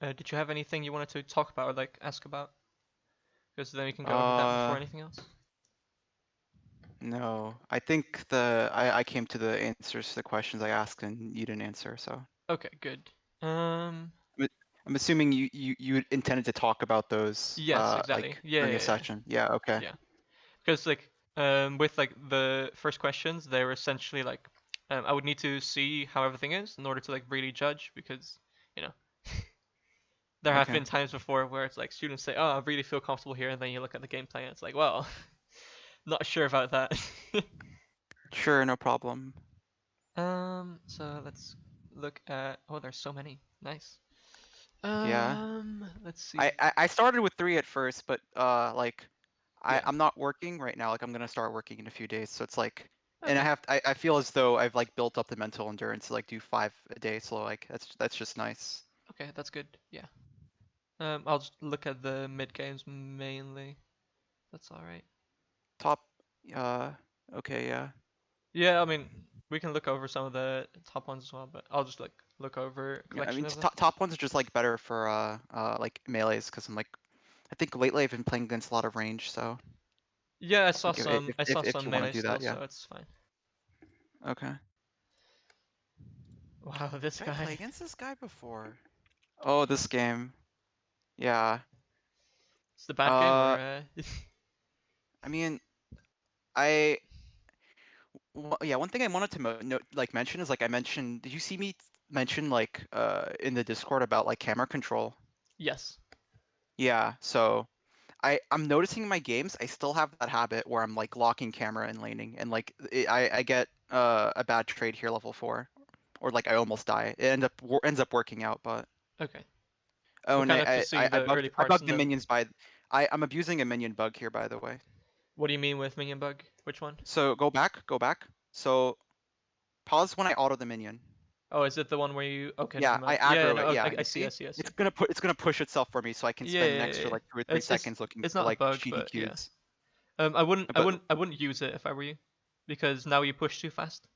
Did you have anything you wanted to talk about or like ask about? Because then we can go over that before Uh, anything else. no. I think I came to the answers to the questions I asked and you didn't answer, so Okay, good. Um, I'm I'm assuming you intended to talk about those yes, exactly. like Yeah, during yeah, a yeah, session. Yeah, okay. yeah. Because like with like the first questions, they were essentially like I would need to see how everything is in order to like really judge because you know there have Okay. been times before where it's like students say, "Oh, I really feel comfortable here," and then you look at the gameplay and it's like, "Well, not sure about that." Sure, no problem. So let's look at. Oh, there's so many. Nice. Yeah. Let's see. I started with 3 at first, but like Yeah. I'm not working right now. Like I'm gonna start working in a few days, so it's like, and Okay. I feel as though I've like built up the mental endurance to like do 5 a day. So like that's just nice. Okay, that's good. Yeah. I'll just look at the mid games mainly. That's all right. Top. Uh. Okay. Yeah. Yeah, I mean, we can look over some of the top ones as well, but I'll just like look over a Yeah. I collection mean, of them. top ones are just like better for like melee's because I'm like I think lately I've been playing against a lot of range. So Yeah, like I saw if some you want to melee do still, that, yeah. so it's fine. Okay. Wow, this Did I play guy. against this guy before? Oh, this game. Yeah. It's the bad game, Uh. or I mean, I yeah, one thing I wanted to like mention is like I mentioned, did you see me mention like in the Discord about like camera control? yes. Yeah, so I'm noticing in my games I still have that habit where I'm like locking camera and laning and like I get a bad trade here level 4 or like I almost die. It ends up working out, but Okay. oh, We're and kind of just seeing I the early I parts, bugged and the then minions by I'm abusing a minion bug here, by the way. what do you mean with minion bug? Which one? So go back. So pause when I auto the minion. Oh, is it the one where you? Okay, never Yeah, I mind. Yeah, aggro no, it. Yeah, I you see, I see? see, I It's see. gonna push itself for me, so I can Yeah, spend an yeah, yeah, extra yeah. like 2 or 3 seconds looking It's for not a like bug, cheaty but yeah. Qs. But I wouldn't use it if I were you, because now you push too fast.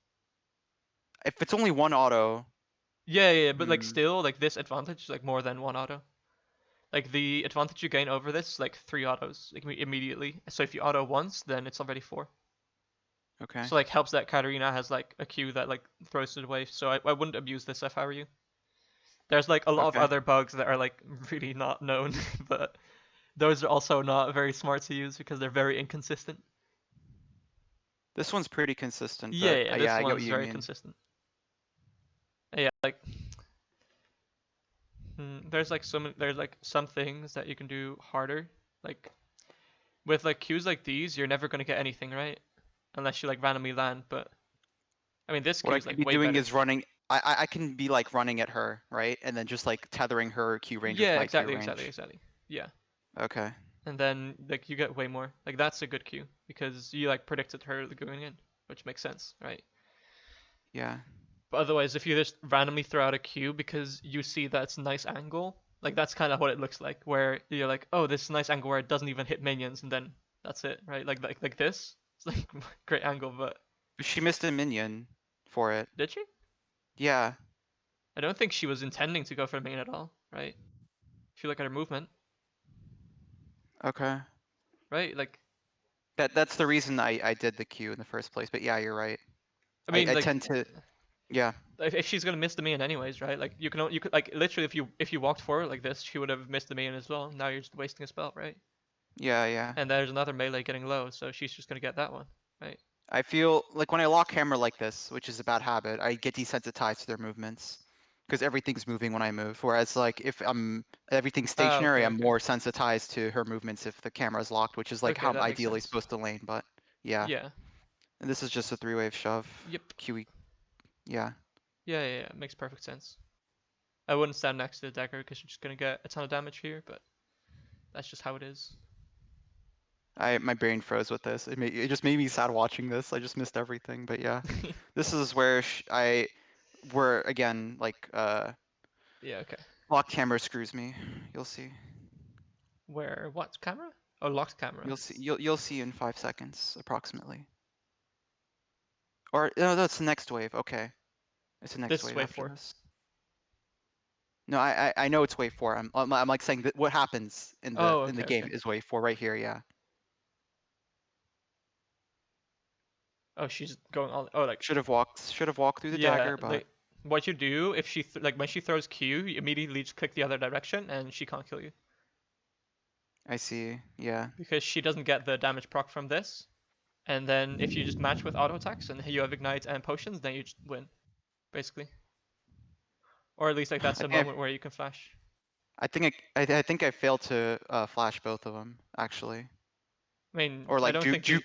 if it's only one auto, Yeah, yeah, yeah, but like hmm, still, like this advantage, like more than one auto. Like the advantage you gain over this, like three autos like, immediately. So if you auto once, then it's already four. okay, So like helps that Katarina has like a Q that like throws it away. So I wouldn't abuse this if I were you. There's like a lot of okay. other bugs that are like really not known, but those are also not very smart to use because they're very inconsistent. This one's pretty consistent, Yeah, but yeah, yeah, this I get what one's you very mean. consistent. Yeah, like there's like there's like some things that you can do harder. Like with like queues like these, you're never gonna get anything right unless you like randomly land. But I mean, this What queue I is could like be way doing better. is running. I can be like running at her, right, and then just like tethering her Q range with Yeah, my Q exactly, exactly, range. exactly. Yeah, Okay, and then like you get way more. Like that's a good queue because you like predicted her going in, which makes sense, right? yeah. But otherwise, if you just randomly throw out a queue because you see that's a nice angle, like that's kind of what it looks like, where you're like, oh, this is a nice angle where it doesn't even hit minions, and then that's it, right? Like this. It's like great angle, but But she missed a minion for it. did she? Yeah. I don't think she was intending to go for the minion at all, right? If you look at her movement, Okay. right? Like, That's the reason I did the Q in the first place. But yeah, you're right. I mean, I like, tend to, yeah, if she's gonna miss the minion anyways, right? Like, you could like literally if you walked forward like this, she would have missed the minion as well. Now you're just wasting a spell, right? yeah, yeah. And there's another melee getting low, so she's just gonna get that one, right? I feel like when I lock camera like this, which is a bad habit, I get desensitized to their movements because everything's moving when I move. Whereas like if everything's Ah, stationary, okay, I'm okay, more sensitized to her movements if the camera's locked, which is like how okay, I'm that makes ideally sense. supposed to lane. But yeah, Yeah. and this is just a 3-wave shove. Yep. QE, yeah. Yeah, yeah, yeah. Makes perfect sense. I wouldn't stand next to the dagger because you're just gonna get a ton of damage here, but that's just how it is. My brain froze with this. It just made me sad watching this. I just missed everything. But yeah, this is where where again like Yeah, okay. lock camera screws me. You'll see. Where what camera? Oh, locked camera. You'll see in 5 seconds approximately. Or no, that's the next wave. Okay, it's the next This is wave wave after four. this. No, I know it's wave 4. I'm like saying that what happens Oh, in the okay, game okay. is wave 4 right here. Yeah. Oh, she's going all. Oh, like Should have walked through the yeah, dagger, but like what you do if she like when she throws Q, you immediately just click the other direction and she can't kill you I see. Yeah. because she doesn't get the damage proc from this. And then if you just match with auto attacks and you have ignite and potions, then you just win, basically. Or at least like that's I a think moment where you can flash. I think I failed to flash both of them actually, I mean, or I like don't think you.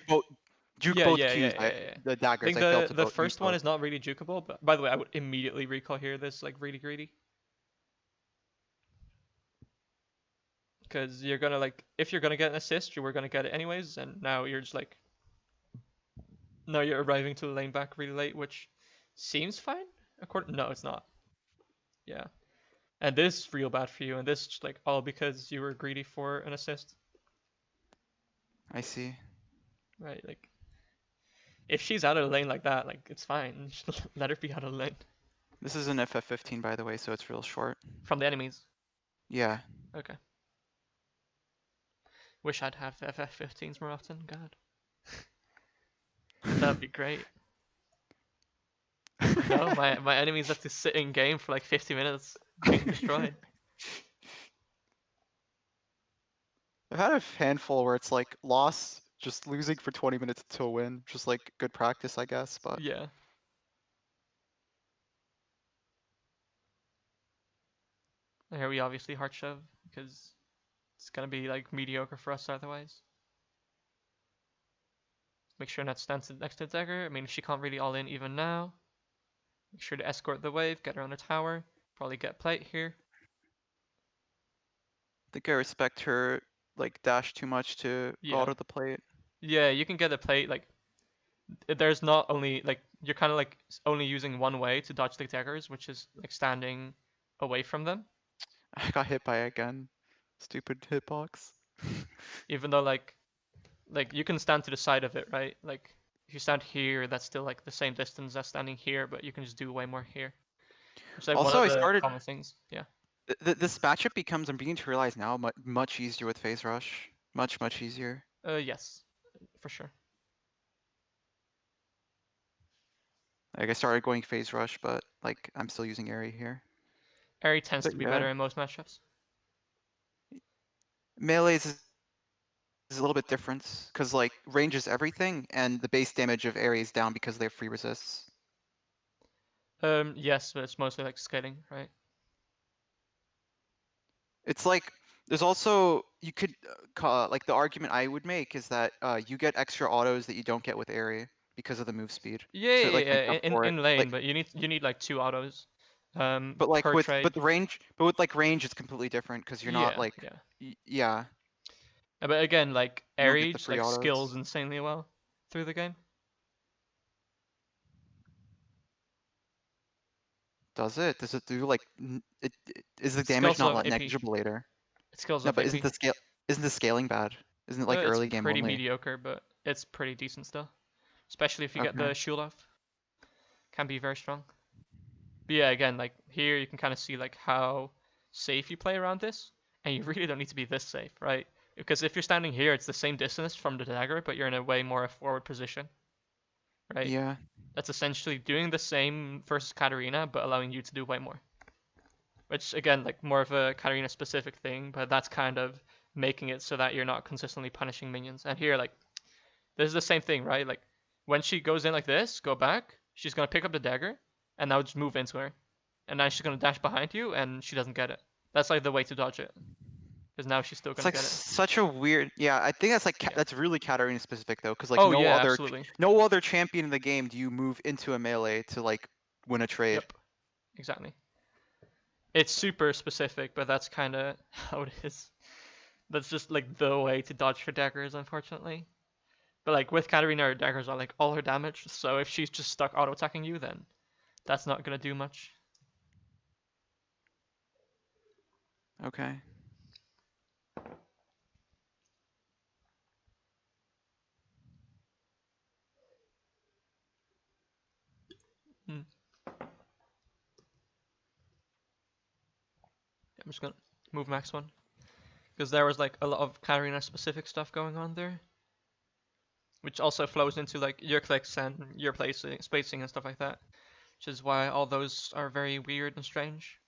juke Yeah, both yeah, yeah, Qs. yeah, yeah. The I daggers think I failed the to the use first one both. is not really jukeable, but by the way, I would immediately recall here this like really greedy because you're gonna like if you're gonna get an assist, you were gonna get it anyways, and now you're just like now you're arriving to the lane back really late, which seems fine. According, no, it's not. Yeah, and this is real bad for you, and this just like all because you were greedy for an assist, I see. right? Like if she's out of the lane like that, like it's fine. Just let her be out of the lane This is an FF15 by the way, so it's real short. from the enemies. Yeah. Okay. Wish I'd have FF15s more often. God, that'd be great. No, my enemies have to sit in game for like 50 minutes being destroyed. I've had a handful where it's like loss, just losing for 20 minutes to a win, just like good practice, I guess. But Yeah. Here we obviously heart shove because it's gonna be like mediocre for us otherwise. Make sure not stands next to Dagger. I mean, she can't really all in even now. Make sure to escort the wave, get her on the tower. Probably get plate here. I think I respect her like dash too much to go out Yeah. of the plate. Yeah, you can get a plate. Like, there's not only like you're kind of like only using one way to dodge the daggers, which is like standing away from them. I got hit by it again. Stupid hitbox. Even though like you can stand to the side of it, right? Like if you stand here, that's still like the same distance as standing here, but you can just do way more here. It's like one Also, of I the started common things. Yeah. this matchup becomes, I'm beginning to realize now, much easier with phase rush. Much easier. Yes, for sure. Like I started going phase rush, but like I'm still using Airy here. Airy tends But to be yeah, better in most matchups. melee's is a little bit different because like range is everything, and the base damage of Airy is down because they have free resists. Yes, but it's mostly like scaling, right? It's like there's also you could like the argument I would make is that you get extra autos that you don't get with Airy because of the move speed. Yeah, So it yeah, like yeah. makes up In for it. in lane, Like but you need like two autos, but like per with trade. but with like range it's completely different because you're not Yeah, like yeah. yeah, But again, like you don't get Airy the just free like skills autos. insanely well through the game. Does it? Does it do like is the It damage scales not off like AP. negligible later? It scales No, off but AP. isn't the scaling bad? Isn't it like It's early game pretty only? mediocre, but it's pretty decent still. Especially if you get Okay. the shield off. Can be very strong. But yeah, again, like here you can kind of see like how safe you play around this, and you really don't need to be this safe, right? Because if you're standing here, it's the same distance from the dagger, but you're in a way more forward position, right? Yeah. That's essentially doing the same versus Katarina, but allowing you to do way more. Which again, like more of a Katarina specific thing, but that's kind of making it so that you're not consistently punishing minions. And here, like this is the same thing, right? Like when she goes in like this, go back, she's gonna pick up the dagger, and now just move into her, and now she's gonna dash behind you, and she doesn't get it. That's like the way to dodge it, because now she's still It's gonna like get it. such a weird. Yeah, I think that's like Yeah. that's really Katarina specific though, because like Oh yeah, absolutely. no other champion in the game do you move into a melee to like win a trade. Yep. Exactly. It's super specific, but that's kind of how it is. That's just like the way to dodge for daggers, unfortunately. But like with Katarina, her daggers are like all her damage. So if she's just stuck auto attacking you, then that's not gonna do much. Okay. Hmm. just gonna move max one because there was like a lot of Katarina specific stuff going on there, which also flows into like your clicks and your placing, spacing and stuff like that, which is why all those are very weird and strange.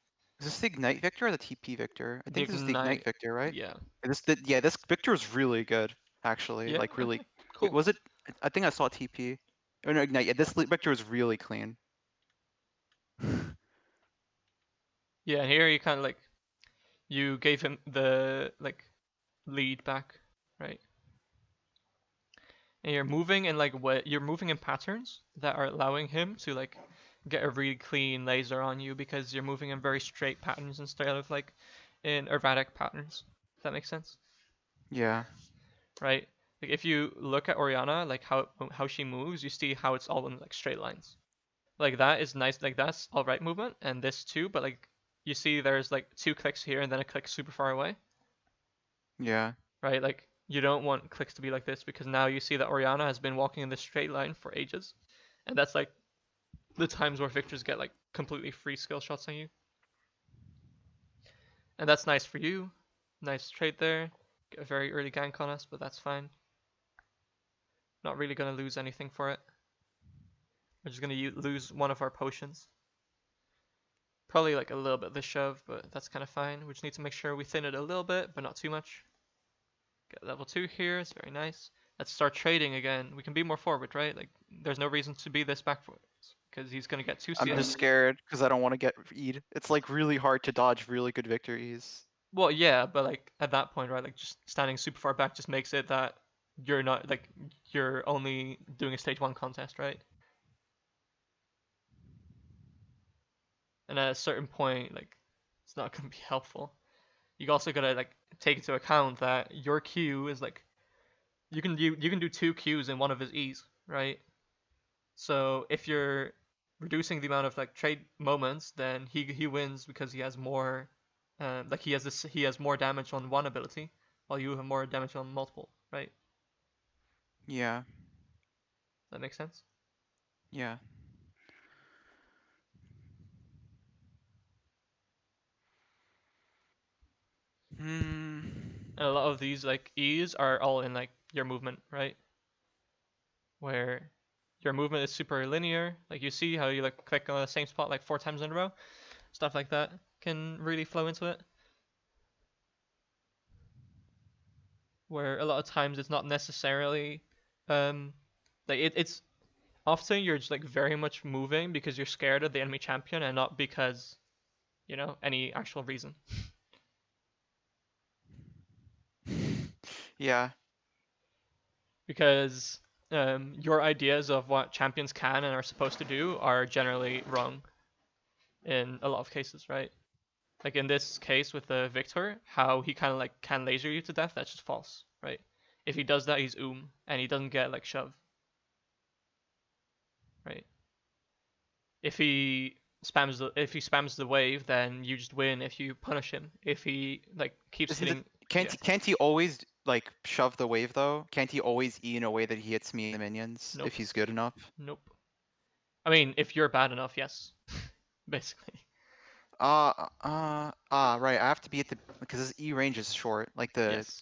Is this the Ignite Victor or the TP Victor? I The think this is the Ignite Ignite, Victor, right? yeah, Yeah, this Victor is really good, actually. yeah, Like really. okay, Wait, cool. was it? I think I saw TP. Oh no, Ignite. Yeah, this Victor is really clean. Yeah, and here you kind of like you gave him the like lead back, right? And you're moving in like what you're moving in patterns that are allowing him to like get a really clean laser on you because you're moving in very straight patterns instead of like in erratic patterns. Does that make sense? Yeah. Right? Like if you look at Oriana, like how she moves, you see how it's all in like straight lines. Like that is nice, like that's all right movement, and this too. But like you see, there's like 2 clicks here and then a click super far away, Yeah. right? Like you don't want clicks to be like this because now you see that Oriana has been walking in this straight line for ages, and that's like the times where victors get like completely free skill shots on you, and that's nice for you. Nice trade there. Get a very early gank on us, but that's fine. Not really gonna lose anything for it. We're just gonna lose one of our potions. Probably like a little bit of the shove, but that's kind of fine. We just need to make sure we thin it a little bit, but not too much. Get level 2 here, it's very nice. Let's start trading again. We can be more forward, right? Like, there's no reason to be this backwards, because he's gonna get 2 I'm just CS. scared because I don't want to get E'd. It's like really hard to dodge really good victories. Well, yeah, but like at that point, right? Like just standing super far back just makes it that you're not like you're only doing a stage 1 contest, right? And at a certain point, like it's not gonna be helpful. You also gotta like take into account that your Q is like you can do 2 Qs in one of his E's, right? So if you're reducing the amount of like trade moments, then he wins because he has more, like he has more damage on one ability, while you have more damage on multiple, right? Yeah. That makes sense. Yeah. Hmm. And a lot of these like E's are all in like your movement, right? Where your movement is super linear. Like you see how you like click on the same spot like 4 times in a row. Stuff like that can really flow into it. Where a lot of times it's not necessarily um like it's often you're just like very much moving because you're scared of the enemy champion and not because any actual reason. Yeah. Because your ideas of what champions can and are supposed to do are generally wrong in a lot of cases, right? Like in this case with the Victor, how he kind of like can laser you to death, that's just false, right? If he does that, he's and he doesn't get like shove, right? If he spams the wave, then you just win if you punish him. If he like keeps Isn't it? hitting, yeah, Can't he always like shove the wave though? Can't he always E in a way that he hits me and the minions if nope, he's good enough? nope. I mean, if you're bad enough, yes, basically. Right. I have to be at the because his E range is short. Like the Yes.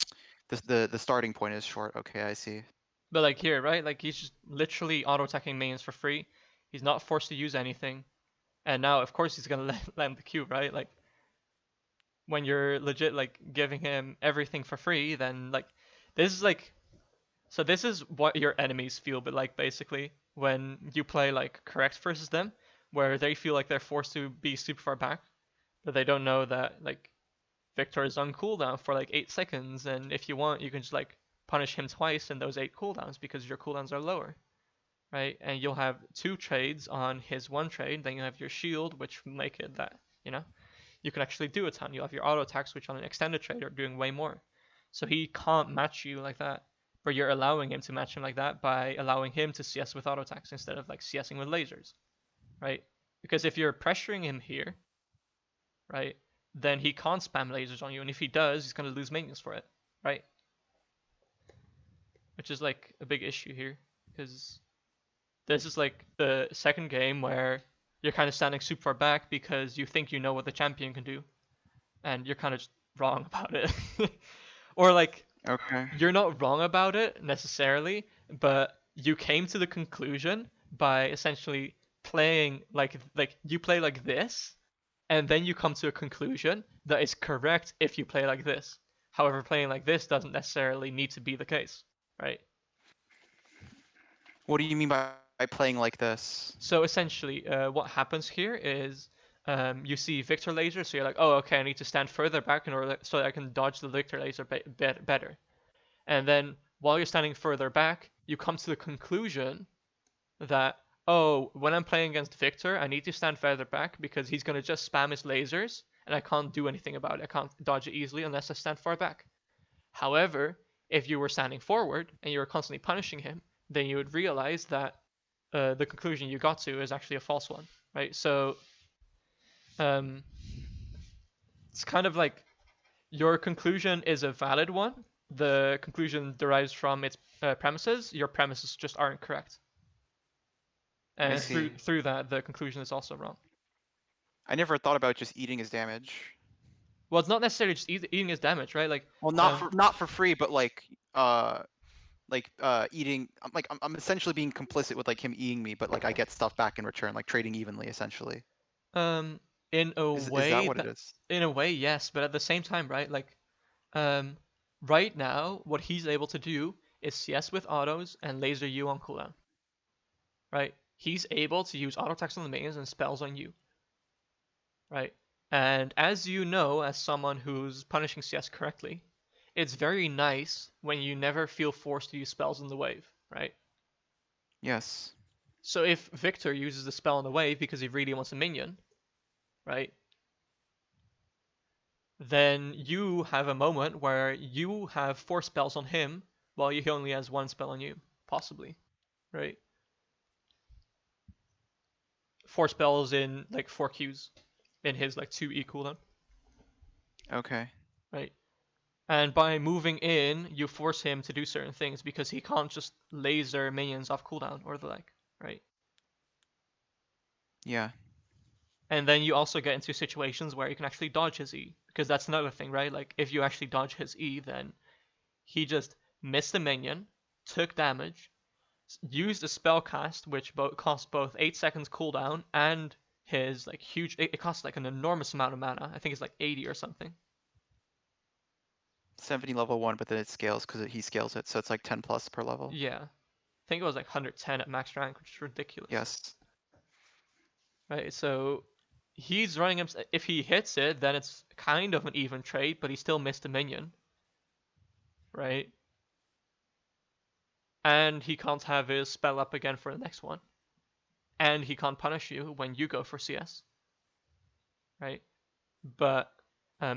the starting point is short. Okay, I see. But like here, right? Like he's just literally auto attacking minions for free. He's not forced to use anything. And now, of course, he's gonna land the Q, right? Like when you're legit like giving him everything for free, then like this is like so this is what your enemies feel, but like basically when you play like correct versus them, where they feel like they're forced to be super far back, but they don't know that like Victor is on cooldown for like 8 seconds, and if you want, you can just like punish him twice in those 8 cooldowns because your cooldowns are lower, right? And you'll have 2 trades on his 1 trade, then you have your shield, which make it that you can actually do a ton. You have your auto attacks, which on an extended trade are doing way more. So he can't match you like that, but you're allowing him to match him like that by allowing him to CS with auto attacks instead of like CSing with lasers, right? Because if you're pressuring him here, right, then he can't spam lasers on you, and if he does, he's gonna lose minions for it, right? Which is like a big issue here, because this is like the second game where you're kind of standing super far back because you think you know what the champion can do, and you're kind of just wrong about it. Or like Okay. you're not wrong about it necessarily, but you came to the conclusion by essentially playing like you play like this, and then you come to a conclusion that is correct if you play like this. However, playing like this doesn't necessarily need to be the case, right? What do you mean by playing like this? So essentially, what happens here is you see Victor laser, so you're like, oh, okay, I need to stand further back in order so that I can dodge the Victor laser better. And then while you're standing further back, you come to the conclusion that, oh, when I'm playing against Victor, I need to stand further back because he's going to just spam his lasers and I can't do anything about it. I can't dodge it easily unless I stand far back. However, if you were standing forward and you were constantly punishing him, then you would realize that the conclusion you got to is actually a false one, right? So um, it's kind of like your conclusion is a valid one. The conclusion derives from its premises. Your premises just aren't correct, I and see. through that, the conclusion is also wrong. I never thought about just eating his damage. Well, it's not necessarily just eating his damage, right? Like, Well, not for free, but eating. I'm essentially being complicit with like him eating me, but like I get stuff back in return, like trading evenly, essentially. um, in a Is that way, what it is? in a way, yes, but at the same time, right? Like, um, right now, what he's able to do is CS with autos and laser you on cooldown, right? He's able to use auto attacks on the minions and spells on you, right? And as you know, as someone who's punishing CS correctly, it's very nice when you never feel forced to use spells in the wave, right? Yes. So if Victor uses the spell in the wave because he really wants a minion, right? Then you have a moment where you have 4 spells on him while he only has 1 spell on you, possibly, right? 4 spells in like 4 Qs in his like 2E cooldown, Okay. right? And by moving in, you force him to do certain things because he can't just laser minions off cooldown or the like, right? Yeah. And then you also get into situations where you can actually dodge his E, because that's another thing, right? Like if you actually dodge his E, then he just missed the minion, took damage, used a spell cast which cost both 8 seconds cooldown and his like huge. It costs like an enormous amount of mana. I think it's like 80 or something. 70 level 1, but then it scales because he scales it, so it's like 10 plus per level. Yeah, I think it was like 110 at max rank, which is ridiculous. Yes. Right, so he's running him. If he hits it, then it's kind of an even trade, but he still missed a minion, right? And he can't have his spell up again for the next one, and he can't punish you when you go for CS, right? But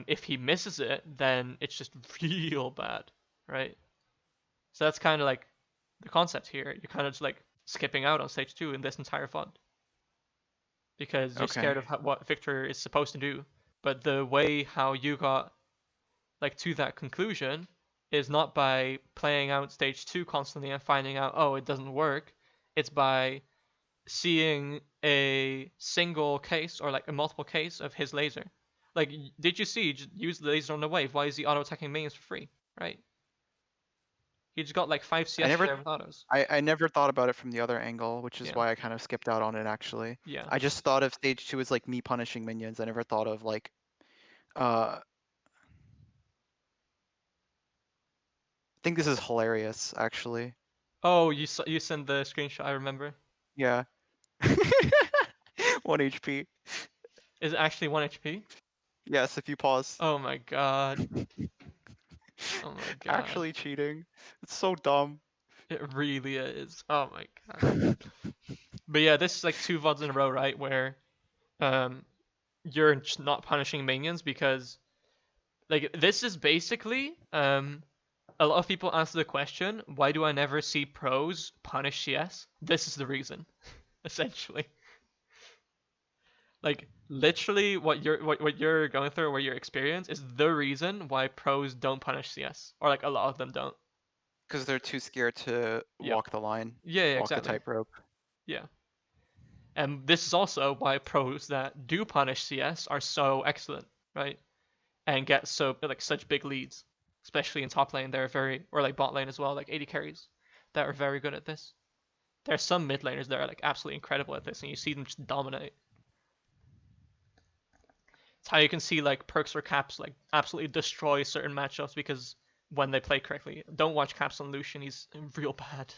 if he misses it, then it's just real bad, right? So that's kind of like the concept here. You're kind of just like skipping out on stage 2 in this entire fund because you're Okay. scared of what Victor is supposed to do. But the way how you got like to that conclusion is not by playing out stage 2 constantly and finding out, oh, it doesn't work. It's by seeing a single case or like a multiple case of his laser. Like, did you see? Just use the laser on the wave. Why is he auto attacking minions for free? Right? He just got like 5 I CS never share with autos. I never thought about it from the other angle, which is Yeah. why I kind of skipped out on it actually. Yeah. I just thought of stage 2 as like me punishing minions. I never thought of like I think this is hilarious actually. Oh, you sent the screenshot. I remember. Yeah. 1 HP. Is it actually 1 HP? Yes, if you pause. Oh my god. Oh my god. Actually cheating. It's so dumb. It really is. Oh my god. But yeah, this is like 2 VODs in a row, right? Where um you're just not punishing minions because like this is basically a lot of people answer the question, why do I never see pros punish CS? This is the reason, essentially. Like literally what you're going through, what your experience is the reason why pros don't punish CS, or like a lot of them don't. Because they're too scared to Yep. walk the line, Yeah, walk the exactly. tightrope. Yeah. And this is also why pros that do punish CS are so excellent, right? and get such big leads, especially in top lane. They're very or like bot lane as well, like AD carries that are very good at this. There's some mid laners that are like absolutely incredible at this, and you see them just dominate. It's how you can see like Perks or Caps like absolutely destroy certain matchups because when they play correctly. Don't watch Caps on Lucian, he's real bad.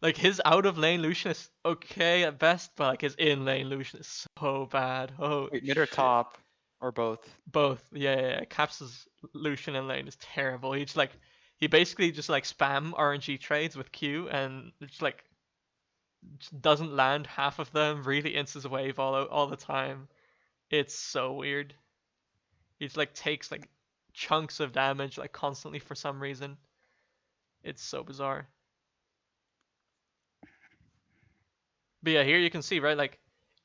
Like his out of lane Lucian is okay at best, but like his in lane Lucian is so bad. Oh Wait, mid or shit. top or both? Both. Yeah. Caps' Lucian in lane is terrible. He basically just like spam RNG trades with Q and just like just doesn't land half of them. Really insta wave all the time. It's so weird. He just like takes like chunks of damage like constantly for some reason. It's so bizarre. But yeah, here you can see, right? Like,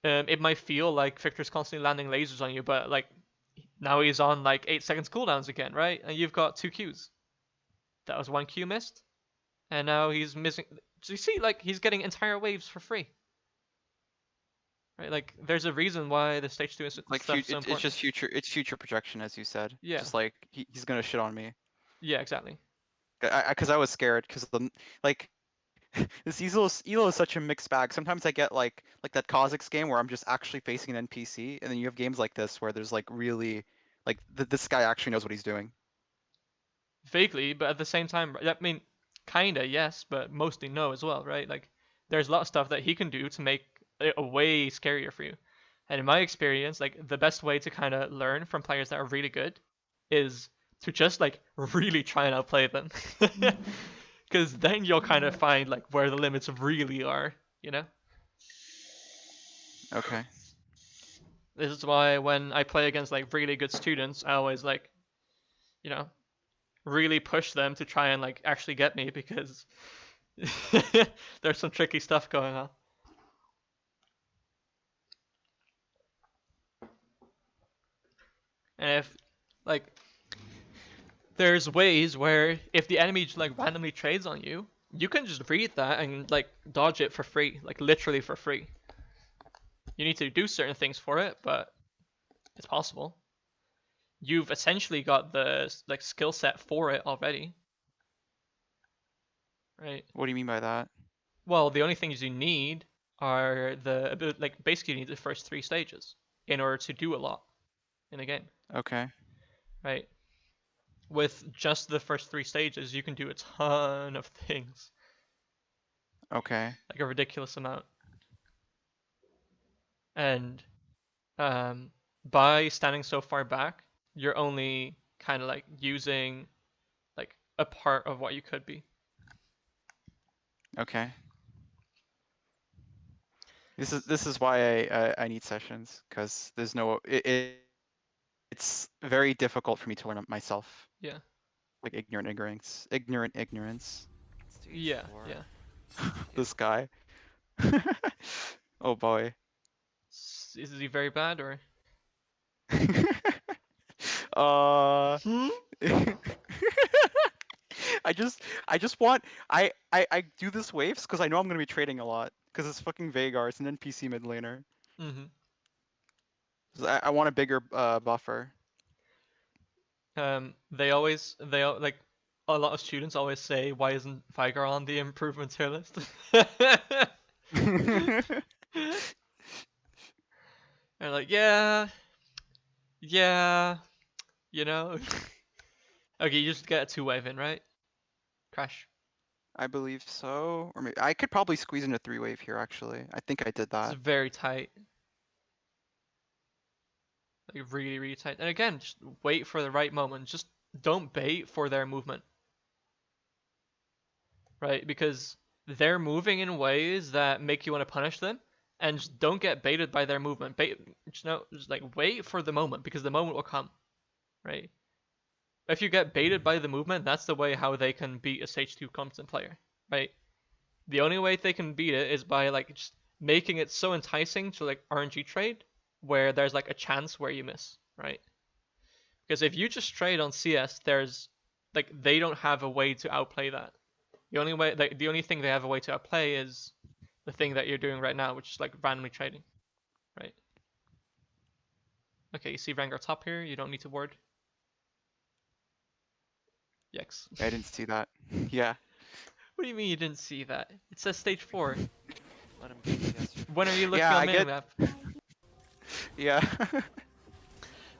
it might feel like Victor's constantly landing lasers on you, but like now he's on like 8 seconds cooldowns again, right? And you've got 2 Qs. That was 1 Q missed, and now he's missing. So you see, like he's getting entire waves for free, right? Like there's a reason why the stage 2 is Like stuff so it's important. just future projection, as you said. Yeah, Just like he's gonna shit on me. yeah, exactly. Because I was scared because like this Elo is such a mixed bag. Sometimes I get like that Kha'Zix game where I'm just actually facing an NPC, and then you have games like this where there's like really like this guy actually knows what he's doing. Vaguely, but at the same time, I mean, kinda yes, but mostly no as well, right? Like there's a lot of stuff that he can do to make it a way scarier for you. And in my experience, like the best way to kind of learn from players that are really good is to just like really try and outplay them. Because then you'll kind of find like where the limits really are, you know? Okay. This is why when I play against like really good students, I always like, you know, really push them to try and like actually get me because there's some tricky stuff going on. And if like there's ways where if the enemy just like randomly trades on you, you can just read that and like dodge it for free, like literally for free. You need to do certain things for it, but it's possible. You've essentially got the like skill set for it already, right? What do you mean by that? Well, the only things you need are like basically you need the first 3 stages in order to do a lot in a game, Okay. right? With just the first 3 stages, you can do a ton of things, Okay. like a ridiculous amount. And by standing so far back, you're only kind of like using like a part of what you could be. Okay. This is why I need sessions because there's no it's very difficult for me to learn it myself. Yeah. Like ignorant ignorance. Yeah. Yeah. This guy. Oh boy. Is he very bad or? uh Hmm? I just want I do this waves because I know I'm gonna be trading a lot because it's fucking Veigar, it's an NPC mid laner. Mm-hmm. So I want a bigger buffer. Like a lot of students always say, why isn't Vigar on the improvement tier list? They're like, yeah, yeah, you know. Okay, you just get a 2 wave in, right? Crash. I believe so. Or maybe I could probably squeeze in a 3-wave here actually. I think I did It's that. very tight. Like really, really tight. And again, just wait for the right moment. Just don't bait for their movement. Right? Because they're moving in ways that make you want to punish them. And just don't get baited by their movement. Just like wait for the moment because the moment will come. Right? If you get baited by the movement, that's the way how they can beat a stage 2 competent player. Right? The only way they can beat it is by like just making it so enticing to like RNG trade where there's like a chance where you miss, right? Because if you just trade on CS, there's like they don't have a way to outplay that. The only thing they have a way to outplay is the thing that you're doing right now, which is like randomly trading, right? Okay, you see Rengar top here. You don't need to ward. Yikes. I didn't see that. Yeah. What do you mean you didn't see that? It says stage 4. Let him get CS for When are you free. looking Yeah, on I get. minimap? Yeah.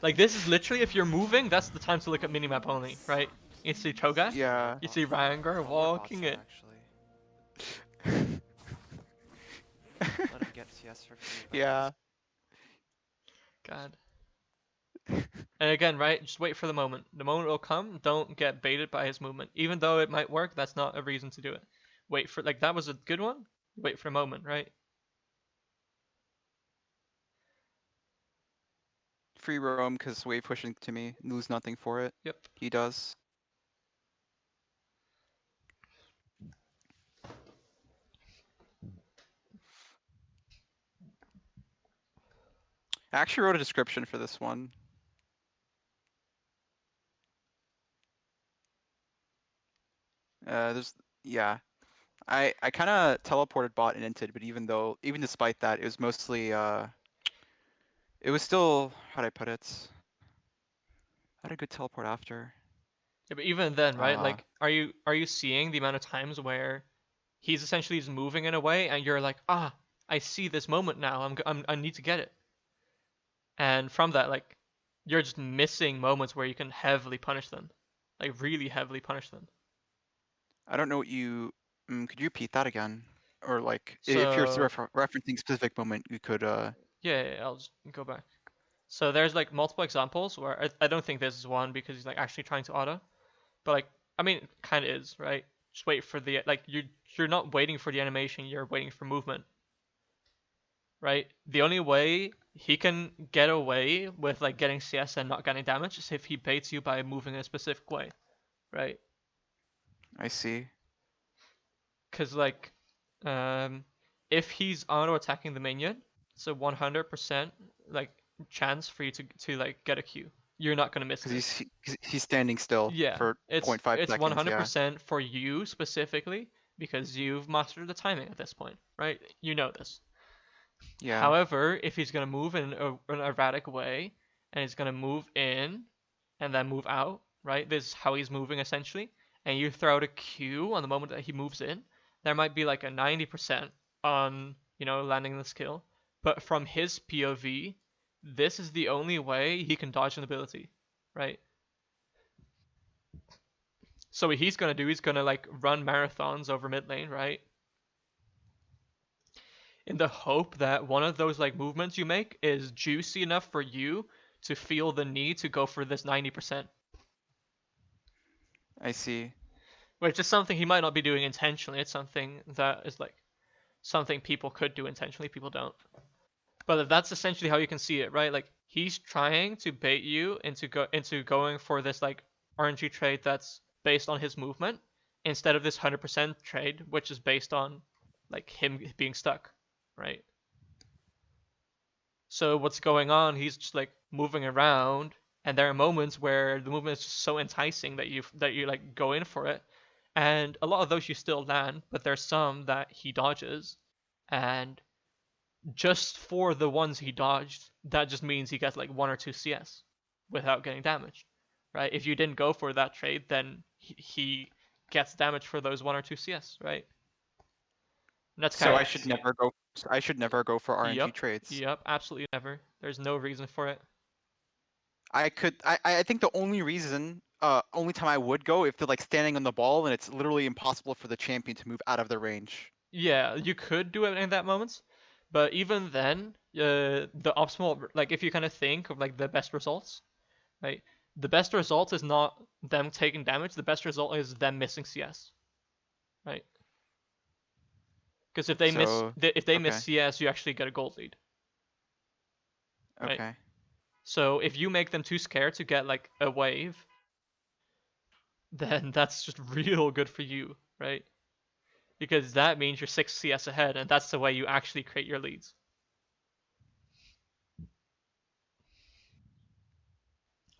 Like, this is literally, if you're moving, that's the time to look at minimap only, right? You see Cho'Gath, Yeah. you see Rengar Our bots walking are it. actually. Let him get CS for free. Guys. Yeah. God. And again, right, just wait for the moment. The moment will come, don't get baited by his movement. Even though it might work, that's not a reason to do it. Wait for, like, that was a good one, wait for a moment, right? Free roam because wave pushing to me. Lose nothing for it. Yep. He does. I actually wrote a description for this one. There's yeah. I kind of teleported bot and inted, but even despite that, it was mostly it was still how'd I put it? I had a good teleport after. Yeah, but even then, right, Uh, like, are you seeing the amount of times where he's essentially just moving in a way, and you're like, ah, I see this moment now. I need to get it. And from that, like, you're just missing moments where you can heavily punish them, like really heavily punish them. I don't know what you. Could you repeat that again? Or like, if you're So referencing specific moment, you could. yeah, I'll just go back. So there's like multiple examples where I don't think this is one because he's like actually trying to auto, but like I mean, it kind of is, right? Just wait for the like you're not waiting for the animation, you're waiting for movement, right? The only way he can get away with like getting CS and not getting damage is if he baits you by moving in a specific way, right? I see. Because like, um, if he's auto attacking the minion, it's a 100% like chance for you to like get a Q. You're not gonna miss Because this. he's standing still Yeah, for it's 0.5 it's seconds. Yeah. 100% for you specifically because you've mastered the timing at this point, right? You know this. Yeah. However, if he's gonna move in an erratic way and he's gonna move in and then move out, right? This is how he's moving essentially. And you throw out a Q on the moment that he moves in, there might be like a 90% on, landing the skill. But from his POV, this is the only way he can dodge an ability, right? So what he's gonna do, he's gonna like run marathons over mid lane, right? In the hope that one of those like movements you make is juicy enough for you to feel the need to go for this 90%. I see. Which is something he might not be doing intentionally. It's something that is like something people could do intentionally, people don't. But that's essentially how you can see it, right? Like he's trying to bait you into going for this like RNG trade that's based on his movement instead of this 100% trade, which is based on like him being stuck, right? So what's going on? He's just like moving around, and there are moments where the movement is just so enticing that you like go in for it, and a lot of those you still land, but there's some that he dodges, and just for the ones he dodged, that just means he gets like 1 or 2 CS without getting damaged, right? If you didn't go for that trade, then he gets damage for those 1 or 2 CS, right? And that's kind So of I should never go. I should never go for RNG Yep, trades. yep, absolutely never. There's no reason for it. I could. I think the only reason, only time I would go if they're like standing on the ball and it's literally impossible for the champion to move out of their range. Yeah, you could do it in that moment, but even then, the optimal, like if you kind of think of like the best results, right? The best result is not them taking damage. The best result is them missing CS, right? Because So if they miss okay, CS, you actually get a gold lead, right? okay. So if you make them too scared to get like a wave, then that's just real good for you, right? Because that means you're 6 CS ahead, and that's the way you actually create your leads.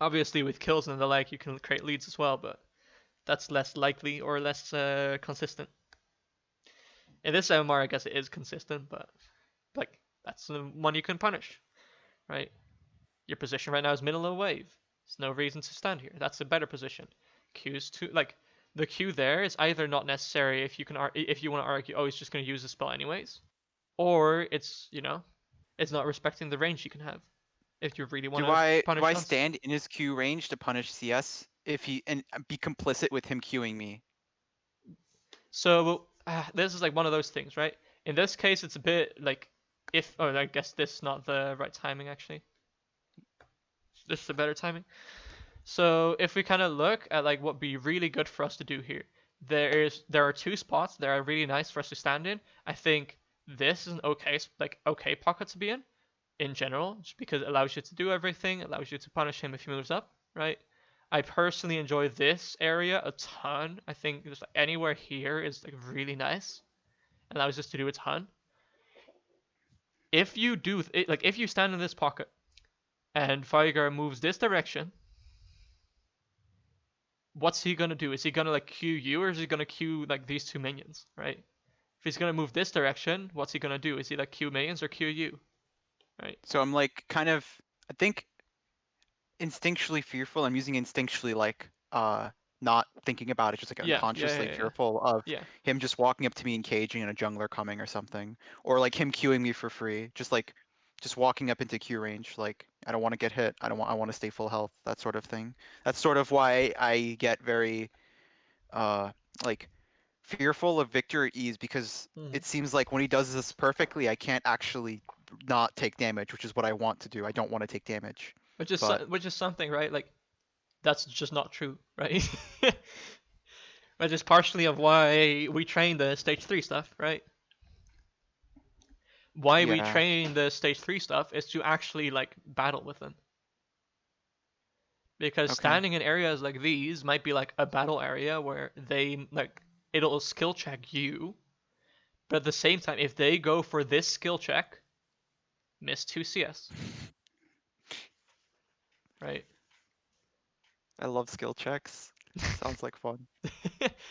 Obviously, with kills and the like, you can create leads as well, but that's less likely or less consistent. In this MMR, I guess it is consistent, but like that's the one you can punish, right? Your position right now is middle of the wave. There's no reason to stand here. That's a better position. Q's too like the Q there is either not necessary if you can if you want to argue, oh, he's just going to use the spell anyways, or it's it's not respecting the range you can have if you really want Do to I punish stuns. stand in his Q range to punish CS if he and be complicit with him queuing me? So this is like one of those things, right? In this case, it's a bit like if oh, I guess this is not the right timing actually. This is the better timing. So if we kind of look at like what would be really good for us to do here, there are two spots that are really nice for us to stand in. I think this is an okay pocket to be in general, just because it allows you to do everything, allows you to punish him if he moves up, right? I personally enjoy this area a ton. I think just like anywhere here is like really nice, allows us to do a ton. If you do like if you stand in this pocket and Feigar moves this direction, what's he gonna do? Is he gonna like queue you, or is he gonna queue like these two minions, right? If he's gonna move this direction, what's he gonna do? Is he like queue minions or queue you, right? So I'm like kind of, I think, instinctually fearful. I'm using instinctually like not thinking about it, just like Yeah, unconsciously fearful of yeah. him just walking up to me engaging and a jungler coming or something, or like him queuing me for free, just walking up into Q range. Like I don't want to get hit. I want to stay full health. That sort of thing. That's sort of why I get very uh like fearful of Victor at ease, because Mhm. it seems like when he does this perfectly, I can't actually not take damage, which is what I want to do. I don't want to take damage. But Which is something, right? Like that's just not true, right? Which is partially of why we train the stage 3 stuff, right? Why we yeah, train the stage 3 stuff is to actually like battle with them. Because okay. standing in areas like these might be like a battle area where they like it'll skill check you, but at the same time, if they go for this skill check, miss 2 CS, right? I love skill checks. Sounds like fun.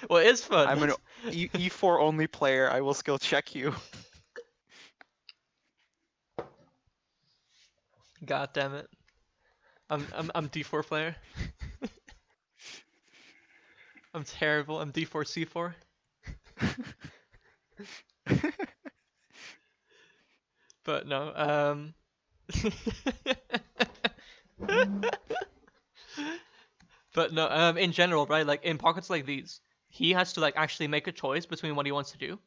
Well, it is fun. I'm an E4 only player. I will skill check you. God damn it. I'm D4 player. I'm terrible. I'm D4 C4. But no, but no, in general, right? Like in pockets like these, he has to like actually make a choice between what he wants to do,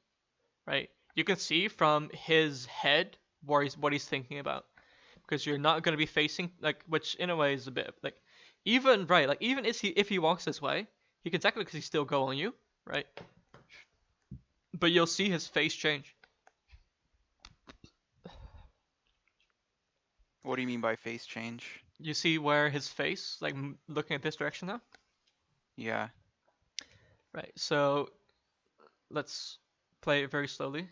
right? You can see from his head what he's thinking about, because you're not going to be facing like, which in a way is a bit like, even right, like even if he walks this way, he can technically still go on you, right? But you'll see his face change. What do you mean by face change? You see where his face, like looking at this direction now, Yeah. right? So let's play it very slowly.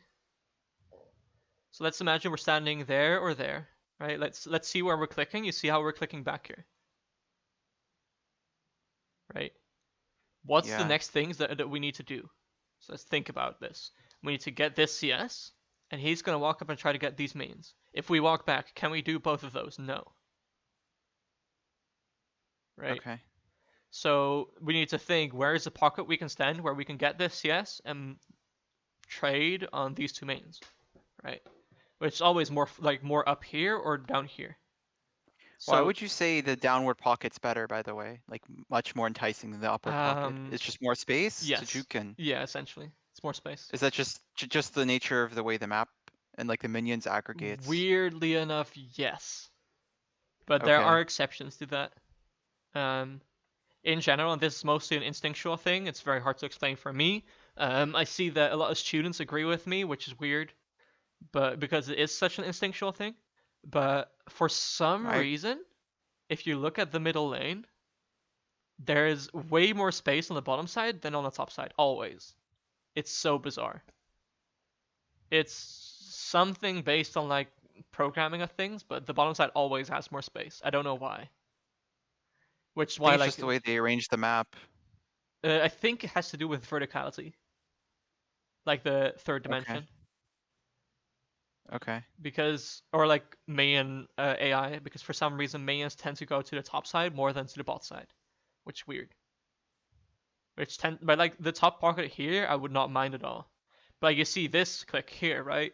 So let's imagine we're standing there or there, right? Let's see where we're clicking. You see how we're clicking back here, right? What's the Yeah. next things that we need to do? So let's think about this. We need to get this CS, and he's gonna walk up and try to get these mains. If we walk back, can we do both of those? No. Right? Okay. So we need to think, where is the pocket we can stand where we can get this CS and trade on these two mains, right? Which is always more up here or down here. Why So would you say the downward pocket's better, by the way? Like much more enticing than the upward pocket. It's just more space to yes, juke in. yeah, essentially, it's more space. Is that just the nature of the way the map and like the minions aggregates? Weirdly enough, yes, but there are Okay. exceptions to that. Um, in general, and this is mostly an instinctual thing. It's very hard to explain for me. I see that a lot of students agree with me, which is weird, but because it is such an instinctual thing. But for some I reason, if you look at the middle lane, there is way more space on the bottom side than on the top side, always. It's so bizarre. It's something based on like programming of things, but the bottom side always has more space. I don't know why. Which is think why it's like just the way they arrange the map. I think it has to do with verticality, like the third Okay. dimension. Okay. because, or like main AI, because for some reason minions tend to go to the top side more than to the bot side, which is weird. But like the top pocket here, I would not mind at all. But like, you see this click here, right?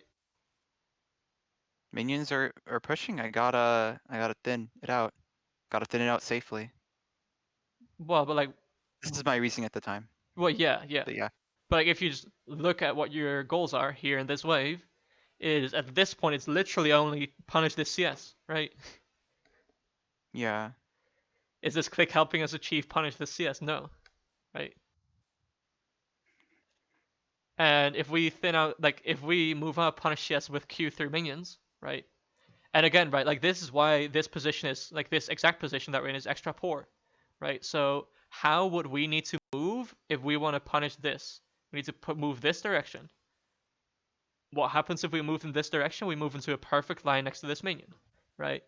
Minions are pushing. I gotta thin it out. Gotta thin it out safely. Well, but like, This is my reasoning at the time. well, yeah, yeah. But yeah. But like, if you just look at what your goals are here in this wave, is at this point it's literally only punish this CS, right? Yeah. Is this click helping us achieve punish this CS? No, right? And if we thin out, like if we move up punish CS with Q through minions, right? And again, right, like this is why this position is, like this exact position that we're in is extra poor, right? So how would we need to move if we want to punish this? We need to move this direction. What happens if we move in this direction? We move into a perfect line next to this minion, right?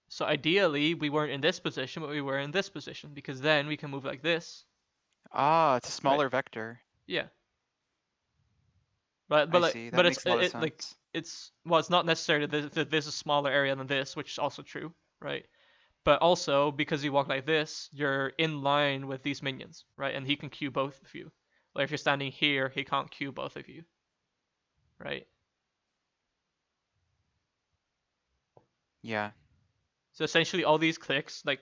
So ideally, we weren't in this position, but we were in this position, because then we can move like this. Ah, it's a smaller vector. Yeah. But I like, see. That but makes a lot of like sense. it's, well, it's not necessarily that this is a smaller area than this, which is also true, right? But also because you walk like this, you're in line with these minions, right? And he can queue both of you. Like if you're standing here, he can't queue both of you, right? Yeah. So essentially, all these clicks, like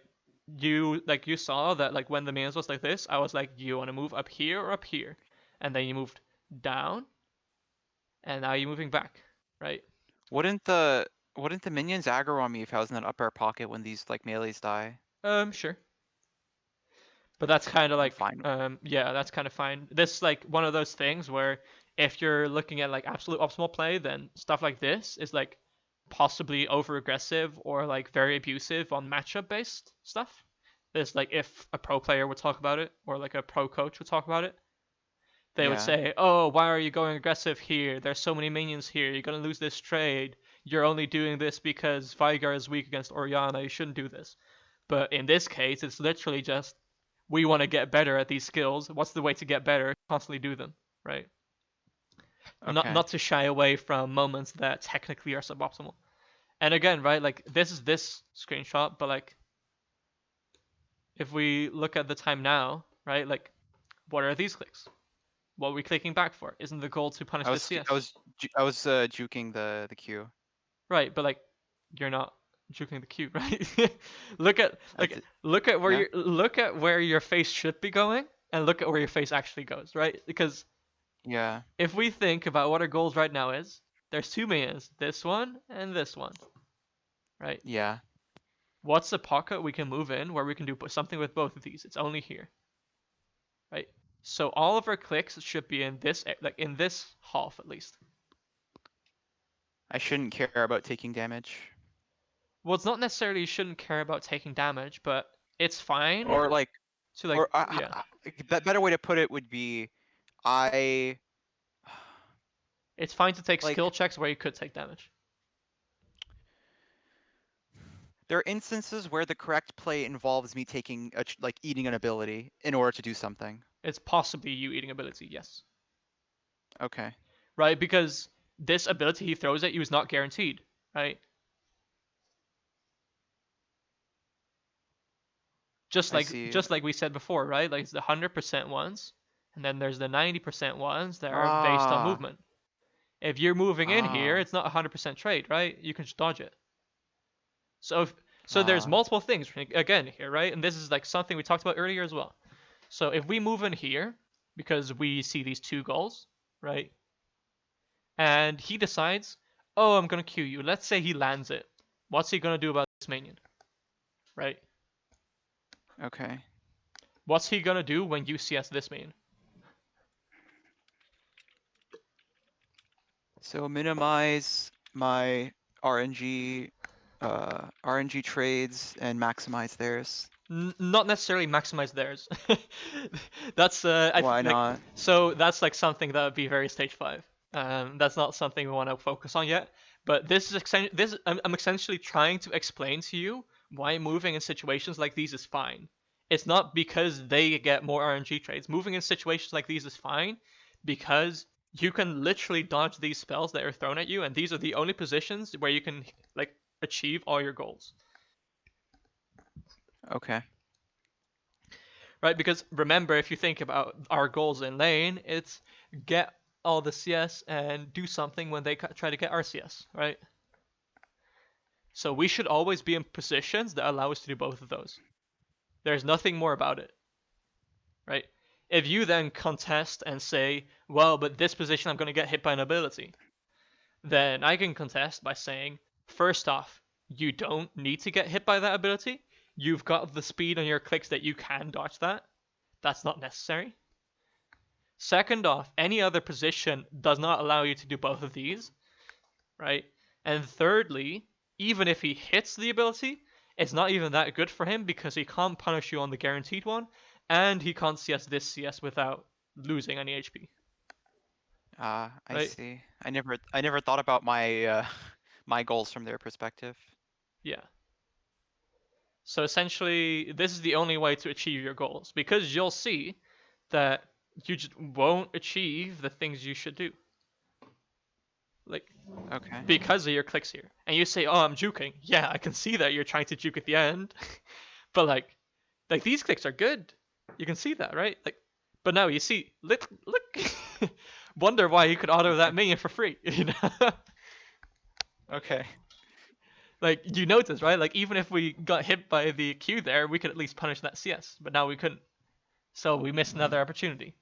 you saw that like when the minions was like this, I was like, you want to move up here or up here, and then you moved down, and now you're moving back, right? Wouldn't the minions aggro on me if I was in that upper pocket when these like melees die? Sure. But that's kind of I'm like, fine. yeah, that's kind of fine. This like one of those things where if you're looking at like absolute optimal play, then stuff like this is like possibly over aggressive or like very abusive on matchup based stuff. There's like if a pro player would talk about it or like a pro coach would talk about it, they would Yeah. say, "Oh, why are you going aggressive here? There's so many minions here. You're gonna lose this trade. You're only doing this because Veigar is weak against Orianna. You shouldn't do this." But in this case, it's literally just we want to get better at these skills. What's the way to get better? Constantly do them, right? Okay. Not to shy away from moments that technically are suboptimal. And again, right, like this is this screenshot, but like if we look at the time now, right, like what are these clicks? What are we clicking back for? Isn't the goal to punish the CS? I was juking the Q. Right, but like you're not juking the Q, right? look at I look at where yeah. look at where your face should be going and look at where your face actually goes, right? Because Yeah. if we think about what our goals right now is, there's two minions, this one and this one, right? Yeah. What's the pocket we can move in where we can do something with both of these? It's only here, right? So all of our clicks should be in this, like in this half at least. I shouldn't care about taking damage. Well, it's not necessarily you shouldn't care about taking damage, but it's fine Or like to like, or yeah. better way to put it would be I It's fine to take like skill checks where you could take damage. there are instances where the correct play involves me taking like eating an ability in order to do something. It's possibly you eating ability, yes. Okay. Right? Because this ability he throws at you is not guaranteed, right? Just I see. like we said before, right? Like it's the 100% ones, and then there's the 90% ones that are based on movement. If you're moving in here, it's not 100% trade, right? You can just dodge it. So there's multiple things again here, right? And this is like something we talked about earlier as well. So if we move in here because we see these two goals, right? And he decides, oh, I'm gonna Q you. Let's say he lands it. What's he gonna do about this minion? Right? Okay. What's he gonna do when you CS this minion? So minimize my RNG trades and maximize theirs. Not necessarily maximize theirs. That's Why not? so that's like something that would be very stage 5. That's not something we want to focus on yet. But this is I'm essentially trying to explain to you why moving in situations like these is fine. It's not because they get more RNG trades. Moving in situations like these is fine because you can literally dodge these spells that are thrown at you, and these are the only positions where you can like achieve all your goals. Okay. Right? Because remember, if you think about our goals in lane, it's get all the CS and do something when they try to get our CS, right? So we should always be in positions that allow us to do both of those. There's nothing more about it, right? If you then contest and say, well, but this position I'm going to get hit by an ability, then I can contest by saying, first off, you don't need to get hit by that ability. You've got the speed on your clicks that you can dodge that. That's not necessary. Second off, any other position does not allow you to do both of these, right? And thirdly, even if he hits the ability, it's not even that good for him because he can't punish you on the guaranteed one, and he can't CS this CS without losing any HP. I Right. see. I never thought about my my goals from their perspective. Yeah. So essentially, this is the only way to achieve your goals because you'll see that you just won't achieve the things you should do. Like, Okay. because of your clicks here. And you say, oh, I'm juking. Yeah, I can see that you're trying to juke at the end. But like these clicks are good. You can see that, right? Like, but now you see, look, wonder why you could auto that minion for free, you know? Okay. Like, you notice, right? Like, even if we got hit by the Q there, we could at least punish that CS, but now we couldn't. So we missed another opportunity.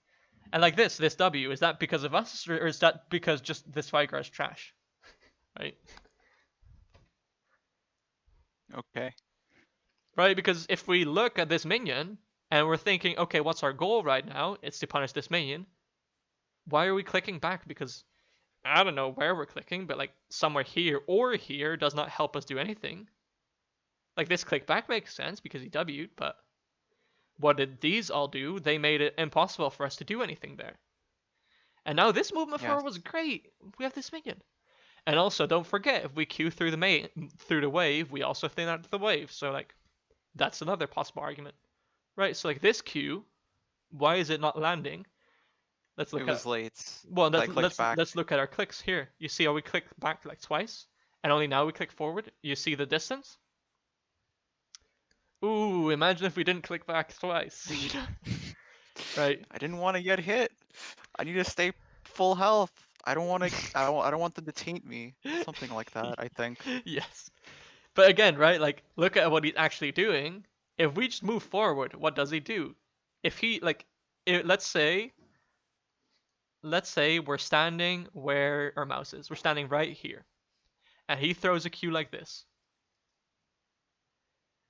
And like this W, is that because of us, or is that because just this Vigar is trash? Right? Okay. Right? Because if we look at this minion, and we're thinking, okay, what's our goal right now? It's to punish this minion. Why are we clicking back? Because I don't know where we're clicking, but like somewhere here or here does not help us do anything. Like this click back makes sense because he W'd, but what did these all do? They made it impossible for us to do anything there. And now this movement Yes. forward was great. We have this minion. And also, don't forget, if we Q through the wave, we also thin out the wave. So like, that's another possible argument, right? So like this Q, why is it not landing? Let's look It at. was late. Well, I clicked back. let's look at our clicks here. You see how we click back like twice, and only now we click forward. You see the distance. Ooh, imagine if we didn't click back twice. Right? I didn't want to get hit. I need to stay full health. I don't want to. I don't want them to taint me. Something like that. I think. Yes. But again, right? Like, look at what he's actually doing. If we just move forward, what does he do? If he like, let's say we're standing where our mouse is. We're standing right here, and he throws a Q like this.